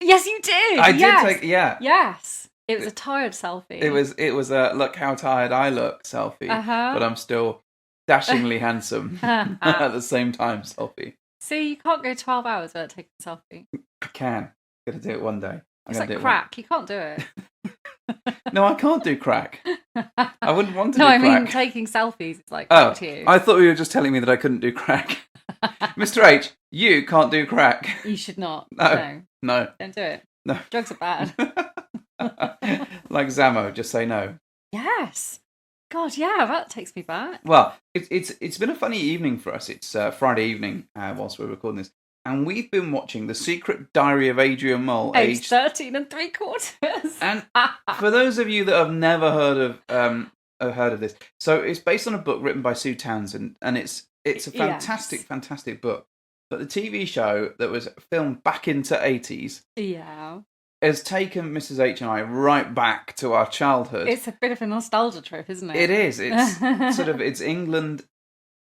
Yes, you did. I yes. did take. Yeah. Yes. It was a tired selfie. It was a look how tired I look selfie, Uh-huh. but I'm still dashingly handsome at the same time selfie. See, you can't go 12 hours without taking a selfie. I can. Gonna do it one day. It's like crack. You can't do it. No, I can't do crack. I wouldn't want to No, do I crack. mean taking selfies is like Oh, crack to you. I thought you were just telling me that I couldn't do crack. Mr. H, you can't do crack. You should not. No. No. Don't do it. No. Drugs are bad. Like Zamo, just say no. Yes. God, yeah, that takes me back. Well, it's been a funny evening for us. It's Friday evening whilst we're recording this, and we've been watching The Secret Diary of Adrian Mole, Age 13 and 3/4. And for those of you that have never heard of this, so it's based on a book written by Sue Townsend, and it's a fantastic, fantastic book. But the TV show that was filmed back into 80s Yeah. has taken Mrs. H and I right back to our childhood. It's a bit of a nostalgia trip, isn't it? It is. It's it's England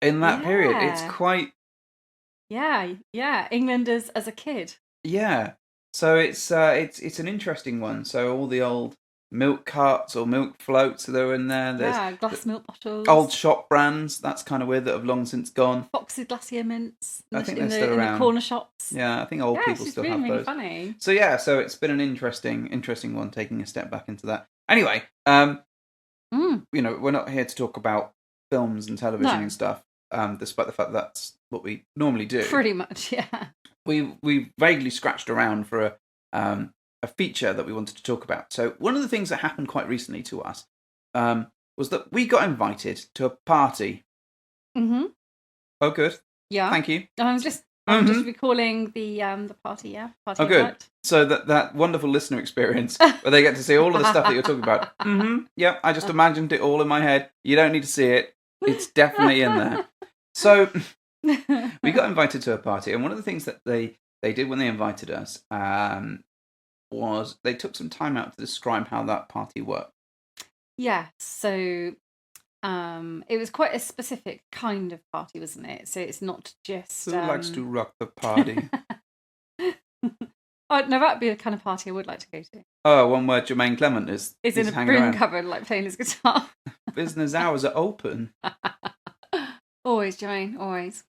in that period. It's quite Yeah. England as a kid. yeah. So it's an interesting one. So all the old milk carts or milk floats that are in there. There's Glass milk bottles. old shop brands. That's kind of weird that have long since gone. Fox's Glacier Mints. I think in they're still in around. the corner shops. Yeah, I think old people it's still really, have really those. funny. So yeah, so it's been an interesting one, taking a step back into that. Anyway, you know, we're not here to talk about films and television and stuff, despite the fact that's what we normally do. Pretty much, yeah. We vaguely scratched around for a feature that we wanted to talk about. So one of the things that happened quite recently to us was that we got invited to a party. Mm-hmm. Oh, good. Yeah. Thank you. I'm just recalling the party, party. Oh, good. invite. So that wonderful listener experience where they get to see all of the stuff that you're talking about. Yeah, I just imagined it all in my head. You don't need to see it. It's definitely in there. So we got invited to a party, and one of the things that they did when they invited us was they took some time out to describe how that party worked. Yeah, so it was quite a specific kind of party, wasn't it? So it's not just... Who likes to rock the party? Oh, no, that'd be the kind of party I would like to go to. Oh, one where Jermaine Clement is in a hanging broom around. cupboard, like playing his guitar. Business hours are open. Always, Jermaine, always.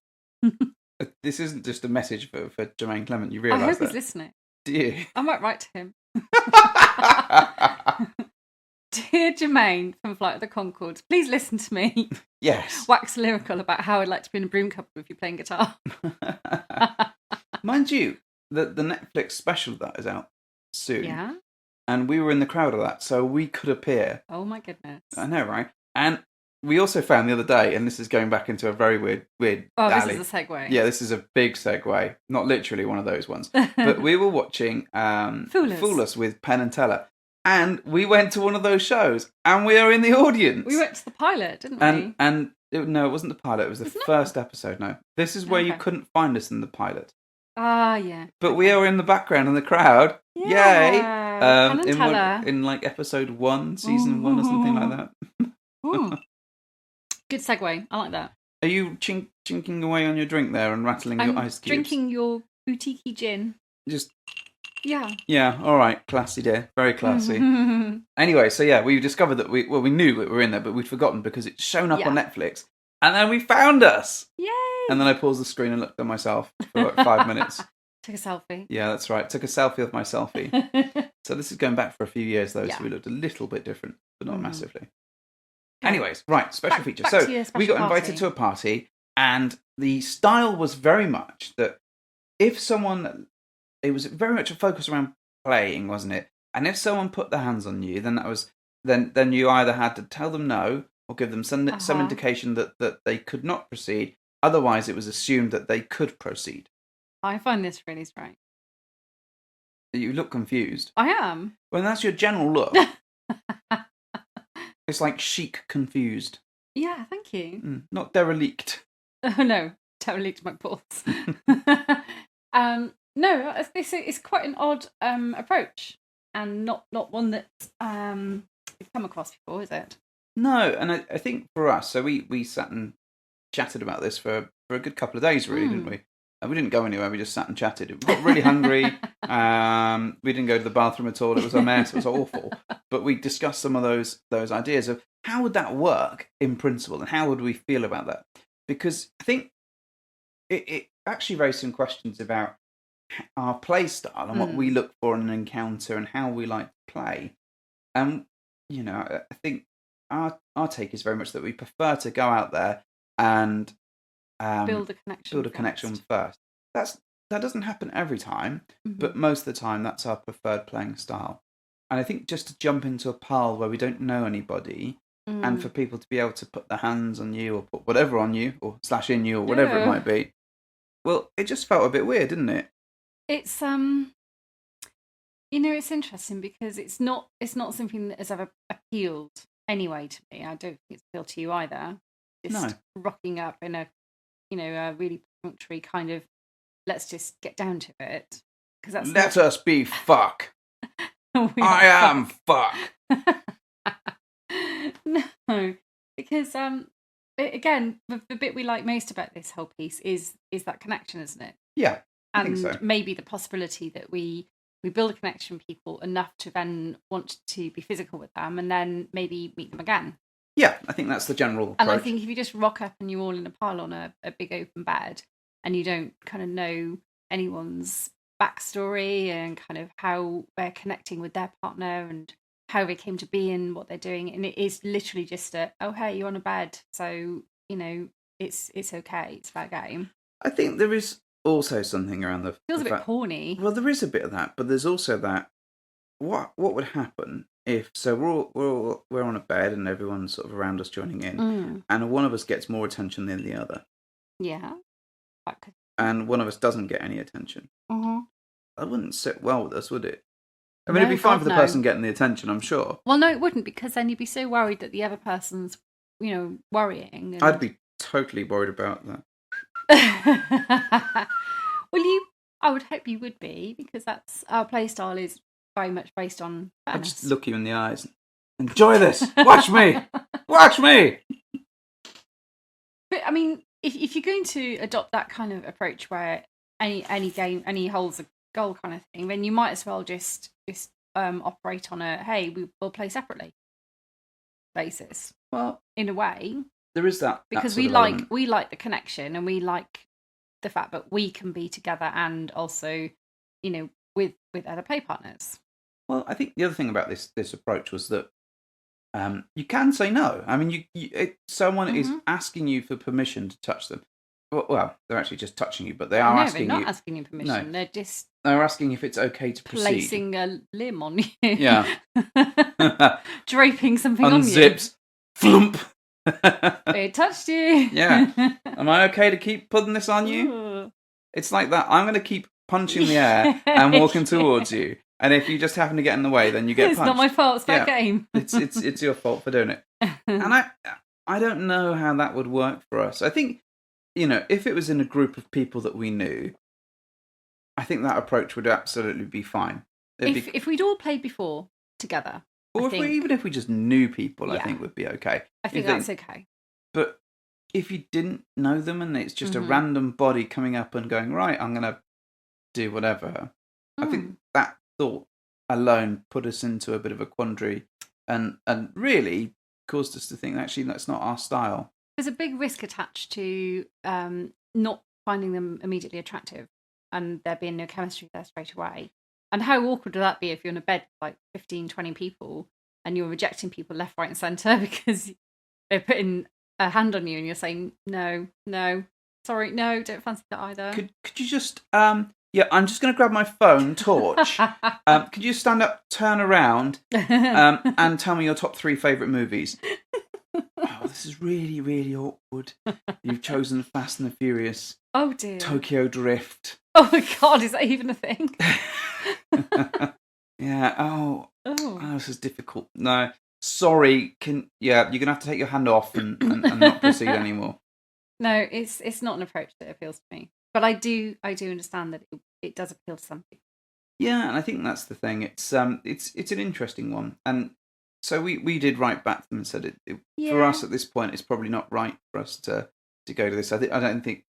This isn't just a message for Jermaine Clement. You I realise hope that? he's listening. Do you? I might write to him. Dear Jermaine from Flight of the Conchords, please listen to me. Yes. Wax lyrical about how I'd like to be in a broom cupboard with you playing guitar. Mind you, the Netflix special that is out soon. Yeah? And we were in the crowd of that, so we could appear. Oh my goodness. I know, right? And we also found the other day, and this is going back into a very weird Oh, alley. this is a segue. Yeah, this is a big segue. Not literally one of those ones. But we were watching Fool Us with Penn and Teller. And we went to one of those shows, and we are in the audience. We went to the pilot, didn't we? No, it wasn't the pilot. It was the first episode. No, this is where you couldn't find us in the pilot. Ah, yeah. But we are in the background in the crowd. Yeah. Yay! Penn and Teller. In like episode 1, season 1 or something like that. Ooh. Good segue. I like that. Are you chinking away on your drink there and rattling your ice cubes? Drinking your boutique gin. Just Yeah. Yeah, all right, classy dear, very classy. Anyway, so yeah, we discovered that we knew that we were in there, but we'd forgotten because it's shown up on Netflix, and then we found us. Yay! And then I paused the screen and looked at myself for like 5 minutes. Took a selfie. Yeah, that's right. Took a selfie of my selfie. So this is going back for a few years though, so we looked a little bit different, but not massively. Anyways, right, special feature. So we got invited to a party, and the style was very much that if someone, it was very much a focus around playing, wasn't it? And if someone put their hands on you, then that was then you either had to tell them no or give them some indication that they could not proceed. Otherwise, it was assumed that they could proceed. I find this really strange. You look confused. I am. Well, that's your general look. It's like chic confused. Yeah, thank you. Not derelict. Oh no, derelict my balls. No, it's quite an odd approach, and not one that we've come across before, is it? No, and I think for us, so we sat and chatted about this for a good couple of days, really, didn't we? We didn't go anywhere. We just sat and chatted. We got really hungry. We didn't go to the bathroom at all. It was a mess. It was awful. But we discussed some of those ideas of how would that work in principle, and how would we feel about that? Because I think it actually raised some questions about our play style and what we look for in an encounter and how we like to play. And I think our take is very much that we prefer to go out there and build a connection first. That doesn't happen every time, but most of the time that's our preferred playing style. And I think just to jump into a pile where we don't know anybody, and for people to be able to put their hands on you or put whatever on you or slash in you or whatever it might be, well, it just felt a bit weird, didn't it? It's it's interesting because it's not something that has ever appealed anyway to me. I don't think it's appealed to you either. Just rocking up in a a really perfunctory kind of, let's just get down to it. Because let us be fuck. I am fuck. No, because again, the bit we like most about this whole piece is that connection, isn't it? Yeah, I and think so. Maybe the possibility that we build a connection with people enough to then want to be physical with them, and then maybe meet them again. Yeah, I think that's the general approach. And I think if you just rock up and you're all in a pile on a big open bed, and you don't kind of know anyone's backstory and kind of how they're connecting with their partner and how they came to be and what they're doing, and it is literally just oh hey, you're on a bed, so it's okay, it's fair game. I think there is also something around the feels a bit fact, porny. Well, there is a bit of that, but there's also that what would happen if we're on a bed and everyone's sort of around us joining in, and one of us gets more attention than the other. Yeah. And one of us doesn't get any attention. That wouldn't sit well with us, would it? I mean, No, it'd be fine God, for the no. person getting the attention, I'm sure. Well, no, it wouldn't, because then you'd be so worried that the other person's, worrying. And... I'd be totally worried about that. Well, I would hope you would be, because that's our play style is very much based on fairness. I'd just look you in the eyes. Enjoy this. Watch me. Watch me. But I mean, if you're going to adopt that kind of approach where any game, any hole's a goal kind of thing, then you might as well just operate on a hey, we'll play separately basis. Well, in a way, there is that because that we element. like the connection, and we like the fact that we can be together and also, with other play partners. Well, I think the other thing about this approach was that you can say no. I mean, someone is asking you for permission to touch them. Well, they're actually just touching you, but they are asking you. No, they're not asking you permission. No. They're asking if it's okay to proceed. Placing a limb on you. Yeah. Draping something on you. Unzips. Flump. It touched you. Yeah. Am I okay to keep putting this on you? Ooh. It's like that. I'm going to keep punching the air and walking towards you. And if you just happen to get in the way, then you get punched. It's not my fault. It's my game. It's your fault for doing it. And I don't know how that would work for us. I think, if it was in a group of people that we knew, I think that approach would absolutely be fine. If we'd all played before together. Or even if we just knew people, I think would be okay. I think that's okay. But if you didn't know them and it's just a Mhm. random body coming up and going, right, I'm going to do whatever, I think that thought alone put us into a bit of a quandary and really caused us to think, actually, that's not our style. There's a big risk attached to not finding them immediately attractive and there being no chemistry there straight away. And how awkward would that be if you're in a bed with like 15, 20 people and you're rejecting people left, right, and centre because they're putting a hand on you and you're saying, no, sorry, no, don't fancy that either. Could you just, I'm just going to grab my phone torch. Could you stand up, turn around, and tell me your top 3 favourite movies? Oh, this is really, really awkward. You've chosen Fast and the Furious. Oh dear. Tokyo Drift. Oh my God, is that even a thing? Yeah. Oh, this is difficult. No, sorry. You're gonna have to take your hand off and not proceed anymore. No, it's not an approach that appeals to me. But I do understand that it does appeal to some people. Yeah, and I think that's the thing. It's an interesting one, and so we did write back to them and said for us at this point, it's probably not right for us to go to this. I don't think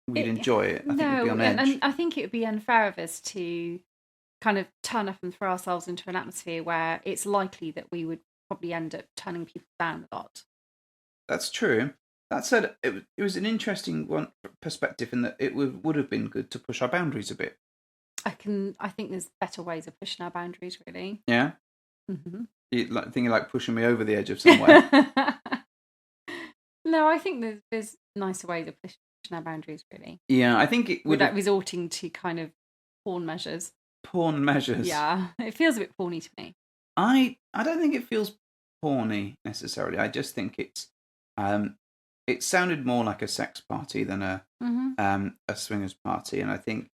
we'd enjoy it. I think we'd be on edge. And I think it would be unfair of us to kind of turn up and throw ourselves into an atmosphere where it's likely that we would probably end up turning people down a lot. That's true. That said, it was an interesting perspective in that it would have been good to push our boundaries a bit. I think there's better ways of pushing our boundaries, really. Yeah? Mm-hmm. Thinking like pushing me over the edge of somewhere. No, I think there's nicer ways of pushing our boundaries, really. Yeah, I think it would... Without resorting to kind of porn measures. Porn measures? Yeah, it feels a bit porny to me. I don't think it feels porny, necessarily. I just think it's... it sounded more like a sex party than a swingers party, and I think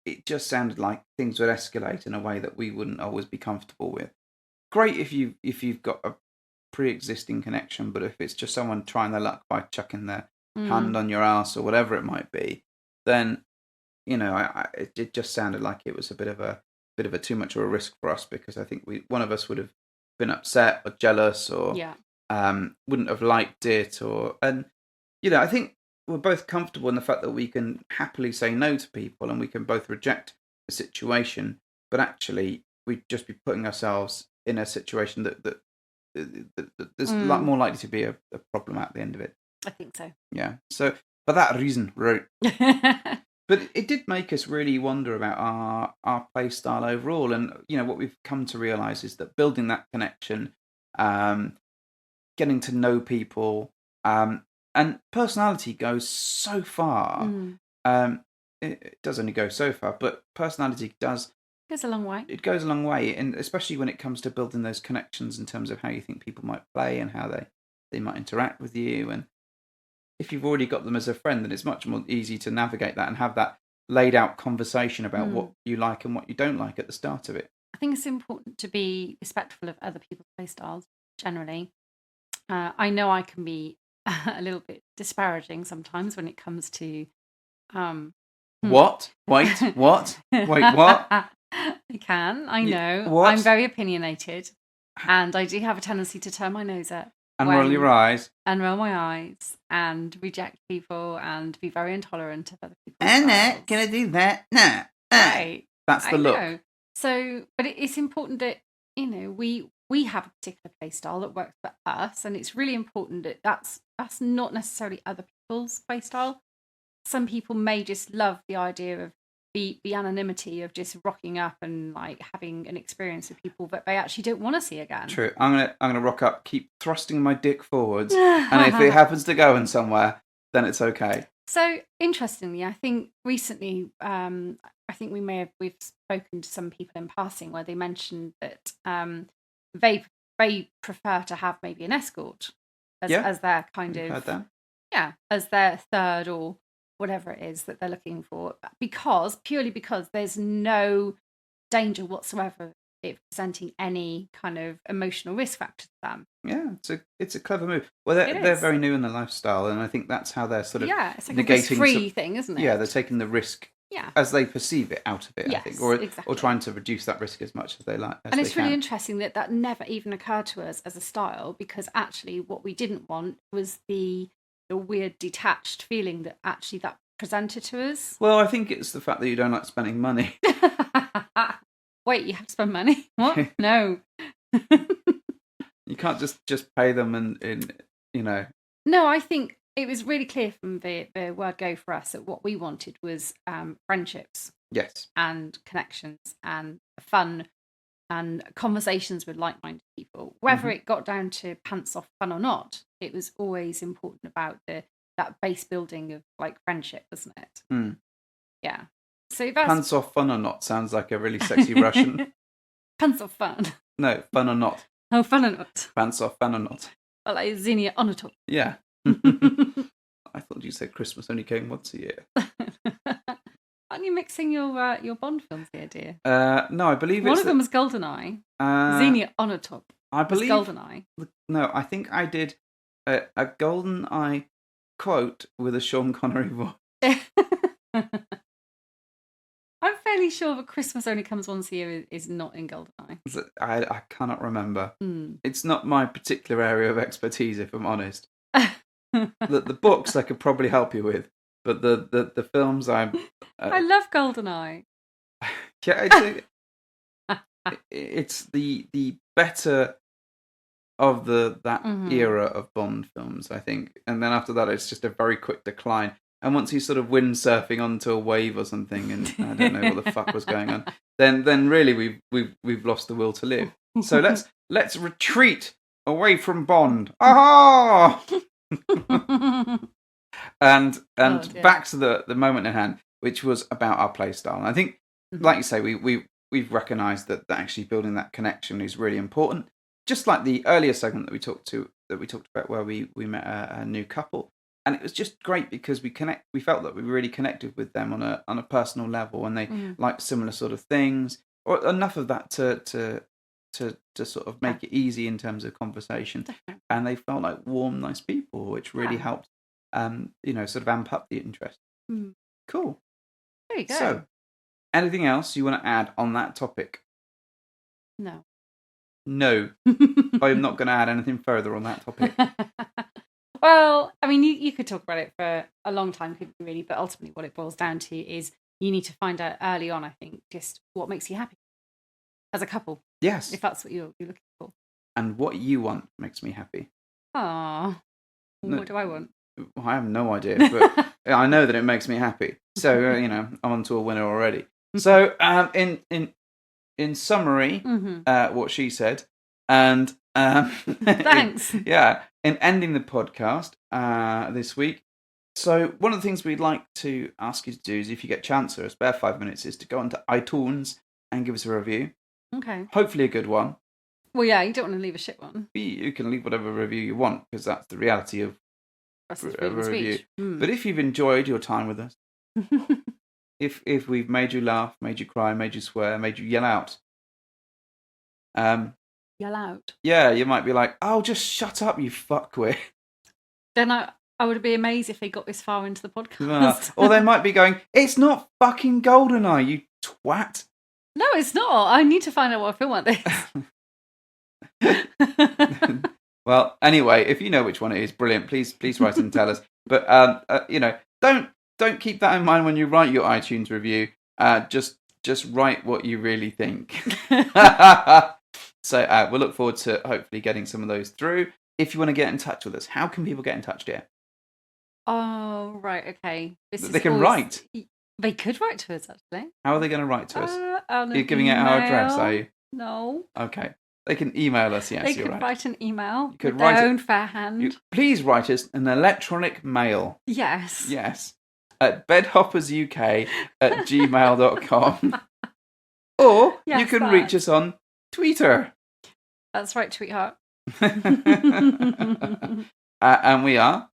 it just sounded like things would escalate in a way that we wouldn't always be comfortable with. Great if you've got a pre-existing connection, but if it's just someone trying their luck by chucking their hand on your ass or whatever it might be, then it just sounded like it was a bit of a too much of a risk for us, because I think one of us would have been upset or jealous or wouldn't have liked it, I think we're both comfortable in the fact that we can happily say no to people and we can both reject the situation, but actually we'd just be putting ourselves in a situation that there's a lot more likely to be a problem at the end of it. I think so. Yeah. So for that reason, right. But it did make us really wonder about our play style overall, and what we've come to realise is that building that connection, getting to know people, and personality goes so far. It does only go so far, but personality goes a long way. It goes a long way, and especially when it comes to building those connections in terms of how you think people might play and how they might interact with you. And if you've already got them as a friend, then it's much more easy to navigate that and have that laid out conversation about what you like and what you don't like at the start of it. I think it's important to be respectful of other people's play styles, generally. I know I can be a little bit disparaging sometimes when it comes to... What? Wait, what? Wait, what? I can, I know. What? I'm very opinionated, and I do have a tendency to turn my nose up. And roll your eyes. And roll my eyes, and reject people, and be very intolerant of other people's styles. Can I do that? No. Right. That's the look. Know. So, but it's important that, we have a particular play style that works for us, and it's really important that that's not necessarily other people's play style. Some people may just love the idea of the anonymity of just rocking up and like having an experience with people that they actually don't want to see again. True. I'm gonna rock up, keep thrusting my dick forwards, and if it happens to go in somewhere, then it's okay. So interestingly, I think recently, we've spoken to some people in passing where they mentioned that they prefer to have maybe an escort as their kind of heard that. As their third or whatever it is that they're looking for, purely because there's no danger whatsoever of presenting any kind of emotional risk factor to them. Yeah, it's a clever move. Well, they're very new in the lifestyle, and I think that's how they're sort of it's like negating a risk-free thing, isn't it? Yeah, they're taking the risk as they perceive it out of it, yes, I think, or exactly. or trying to reduce that risk as much as they like. And it's really interesting that never even occurred to us as a style, because actually what we didn't want was the weird detached feeling that actually that presented to us. Well, I think it's the fact that you don't like spending money. Wait, you have to spend money? What? No. You can't just pay them and you know. No, I think it was really clear from the word go for us that what we wanted was friendships Yes. and connections and fun and conversations with like-minded people. Whether it got down to pants off fun or not, it was always important about that base building of like friendship, wasn't it? Mm. Yeah. So that's Pants off fun or not sounds like a really sexy Russian. pants off fun. No, fun or not. Oh, fun or not. Pants off fun or not. Well, like zinnia on a top. Yeah. I thought you said Christmas only came once a year. Aren't you mixing your Bond films here, dear? No, I believe One it's of them was Goldeneye. uh, Zinnia on a top. I believe Goldeneye. No, I think I did a Goldeneye quote with a Sean Connery voice. I'm fairly sure that Christmas only comes once a year is not in Goldeneye. I cannot remember. Mm. It's not my particular area of expertise, if I'm honest. The books I could probably help you with, but the films I love Goldeneye. yeah, it's the better of that era of Bond films, I think. And then after that, it's just a very quick decline. And once he's sort of windsurfing onto a wave or something, and I don't know what the fuck was going on, then really we've lost the will to live. So let's retreat away from Bond. Aha! and back to the moment in hand, which was about our play style. And I think, like you say, we've recognised that actually building that connection is really important. Just like the earlier segment that we talked about, where we met a new couple. And it was just great because we felt that we really connected with them on a personal level, and they liked similar sort of things, or enough of that to sort of make it easy in terms of conversation. Definitely. And they felt like warm, nice people, which really helped, sort of amp up the interest. Mm. Cool. There you go. So, anything else you want to add on that topic? No. No, I'm not going to add anything further on that topic. Well, I mean, you could talk about it for a long time, couldn't you, really? But ultimately, what it boils down to is you need to find out early on, I think, just what makes you happy as a couple. Yes. If that's what you're looking for. And what you want makes me happy. Ah, No. what do I want? I have no idea, but I know that it makes me happy. So I'm on to a winner already. So in summary, what she said, and Thanks. in ending the podcast this week. So one of the things we'd like to ask you to do is, if you get a chance or a spare 5 minutes, is to go onto iTunes and give us a review. Okay. Hopefully a good one. Well, yeah, you don't want to leave a shit one. You can leave whatever review you want, because that's the reality of That's a the freedom of review. speech. Mm. But if you've enjoyed your time with us, if we've made you laugh, made you cry, made you swear, made you yell out, Yell out. yeah, you might be like, "Oh, just shut up, you fuckwit." Then I would be amazed if they got this far into the podcast. Or they might be going, "It's not fucking Goldeneye, you twat." No, it's not. I need to find out what a film like this. Well, anyway, if you know which one it is, brilliant. Please write and tell us. But don't keep that in mind when you write your iTunes review. Just write what you really think. So we'll look forward to hopefully getting some of those through. If you want to get in touch with us, how can people get in touch, dear? Oh, right, okay. They can write. They could write to us, actually. How are they going to write to us? On You're an giving out our email. address, are you? No. Okay. They can email us, yes, They you're could right. write an email could with write their it- own fair hand. Please write us an electronic mail. Yes. Yes. At bedhoppersuk@gmail.com. Or you Yes, can that. reach us on Twitter. That's right, sweetheart. And we are.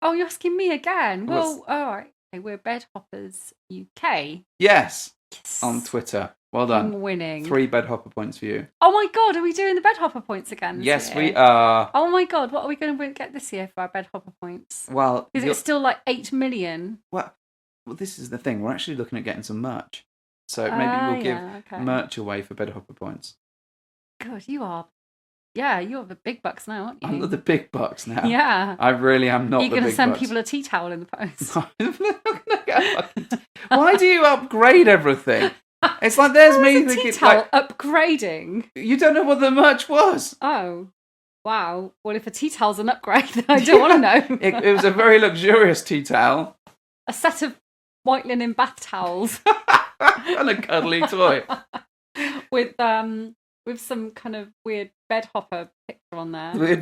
Oh, you're asking me again. What's- Well, all right. Okay, we're Bedhoppers UK. Yes. Yes. On Twitter. Well I'm done. winning. 3 bedhopper points for you. Oh my god, are we doing the Bedhopper points again this Yes, year? we are. Oh my god, what are we going to get this year for our Bedhopper points? Well, Is it still like 8 million? well, this is the thing. We're actually looking at getting some merch. So maybe we'll give Okay. merch away for bedhopper points. God, you are Yeah, you're the big bucks now, aren't you? I'm not the big bucks now. Yeah. I really am not You're the going to big send bucks. people a tea towel in the post. Why do you upgrade everything? It's like there's How me is a thinking, tea towel like, upgrading? you don't know what the merch was. Oh, wow. Well, if a tea towel's an upgrade, then I don't want to know. It was a very luxurious tea towel A set of white linen bath towels and a cuddly toy. with some kind of weird bedhopper picture on there.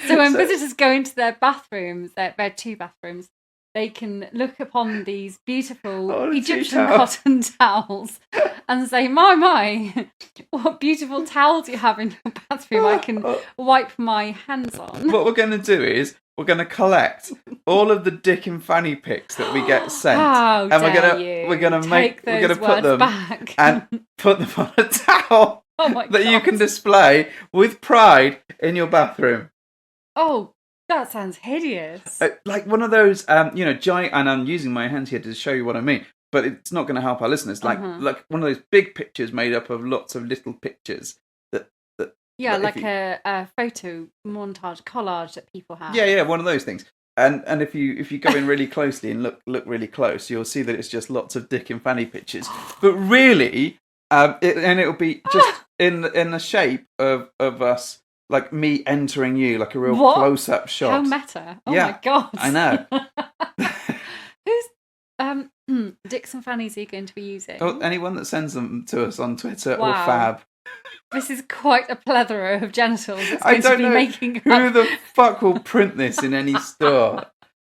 So when visitors go into their bathrooms, their two bathrooms, they can look upon these beautiful Oh, the tea Egyptian towel. cotton towels and say, my, what beautiful towels you have in your bathroom I can wipe my hands on. What we're going to do is we're going to collect all of the dick and fanny pics that we get sent, How and we're dare gonna you we're gonna take we're gonna those put words them back. and put them on a towel Oh my that you God. can display with pride in your bathroom. Oh, that sounds hideous. Like one of those, giant. And I'm using my hands here to show you what I mean, but it's not going to help our listeners. Like one of those big pictures made up of lots of little pictures. Yeah, But like if you- a photo montage collage that people have. Yeah, one of those things. And if you go in really closely and look really close, you'll see that it's just lots of dick and fanny pictures. But really, it'll be just in the shape of us, like me entering you, like a real What? close-up shot. How meta. Oh Yeah, my God. I know. Who's dicks and fannies are you going to be using? Oh, anyone that sends them to us on Twitter or Wow. Fab. This is quite a plethora of genitals it's I going to don't be know making who up. the fuck will print this in any store.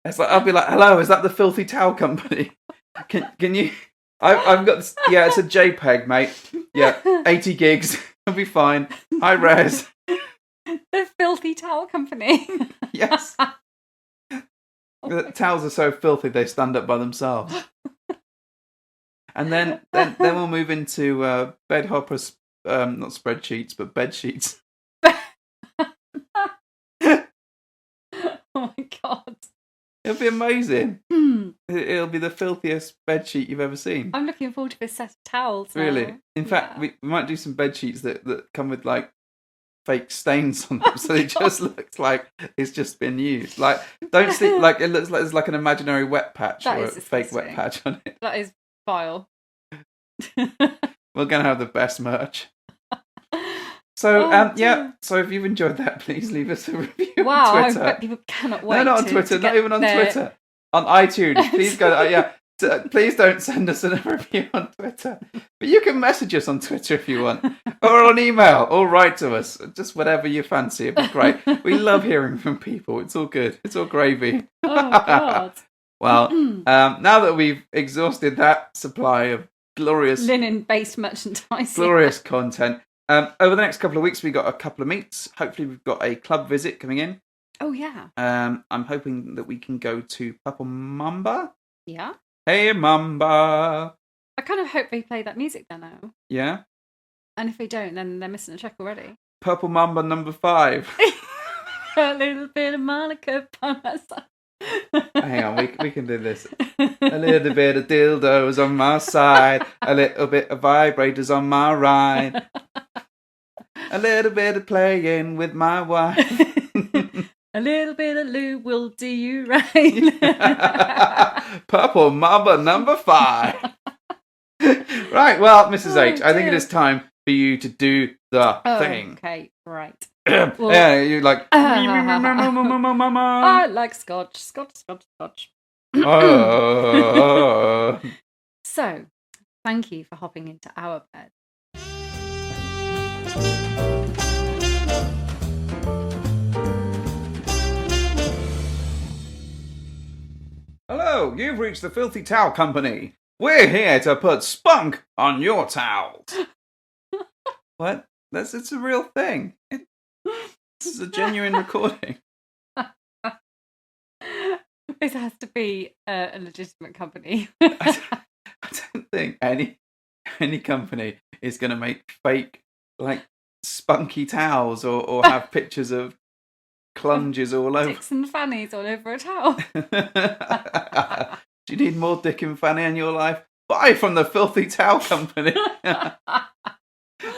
It's like I'll be like, "Hello, is that the Filthy Towel Company? Can you?" I've got this, yeah, it's a JPEG, mate. Yeah, 80 gigs. It'll be fine. High res. The Filthy Towel Company. Yes. The towels are so filthy they stand up by themselves. And then we'll move into bedhoppers, not spreadsheets, but bed sheets. Oh my God. It'll be amazing. Hmm. It'll be the filthiest bed sheet you've ever seen. I'm looking forward to this set of towels now. Really. In fact, Yeah. we might do some bed sheets that come with like fake stains on them, so it just looks like it's just been used. Like, don't sleep like it looks like there's like an imaginary wet patch That or a is fake wet disgusting. patch on it. That is vile. We're gonna have the best merch. So Oh, yeah. dear. So if you've enjoyed that, please leave us a review Wow, on I Twitter. bet people cannot wait. No, not on to Twitter. Not get even on their- Twitter. On iTunes, please go. Please don't send us a review on Twitter. But you can message us on Twitter if you want, or on email, or write to us. Just whatever you fancy. It'd be great. We love hearing from people. It's all good. It's all gravy. Oh God. Well, now that we've exhausted that supply of glorious Linen-based merchandise. glorious content. Over the next couple of weeks, we've got a couple of meets. Hopefully, we've got a club visit coming in. Oh yeah. I'm hoping that we can go to Purple Mamba. Yeah. Hey, Mamba. I kind of hope they play that music there now. Yeah. And if they don't, then they're missing a trick already. Purple Mamba number 5. A little bit of Monica by my side. Hang on, we can do this. A little bit of dildos on my side. A little bit of vibrators on my right. A little bit of playing with my wife. A little bit of lube will do you right. Purple Mamba number 5. Right, well, Mrs. Oh, H, I think it dear. is time for you to do the Oh, thing. okay, right. Yeah, you're like. I like Scotch. Oh. So, thank you for hopping into our bed. Hello, you've reached the Filthy Towel Company. We're here to put spunk on your towels. What? It's a real thing. This is a genuine recording. This has to be a legitimate company. I don't think any company is going to make fake, like, spunky towels or have pictures of clunges all over. Dicks and fannies all over a towel. Do you need more dick and fanny in your life? Buy from the Filthy Towel Company.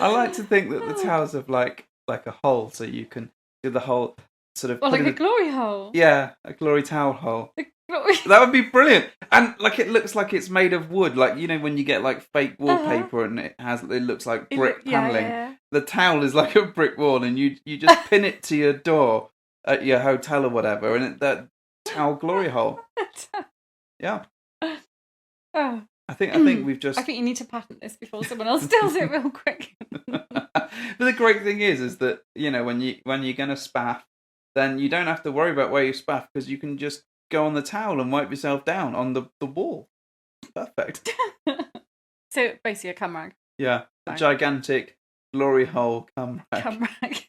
I like to think that the towels have like a hole, so you can do the whole sort of. Or like putting a glory hole. Yeah, a glory towel hole. A glory. That would be brilliant. And like it looks like it's made of wood, like when you get like fake wallpaper and it looks like brick paneling. Yeah. The towel is like a brick wall, and you just pin it to your door at your hotel or whatever, and that towel glory hole. Yeah. Oh. I think we've just. I think you need to patent this before someone else steals it real quick. But the great thing is that when you're gonna spaff, then you don't have to worry about where you spaff because you can just go on the towel and wipe yourself down on the wall. Perfect. So basically a cum rag. Yeah, a Fine. gigantic glory hole cum rag. Cum rag.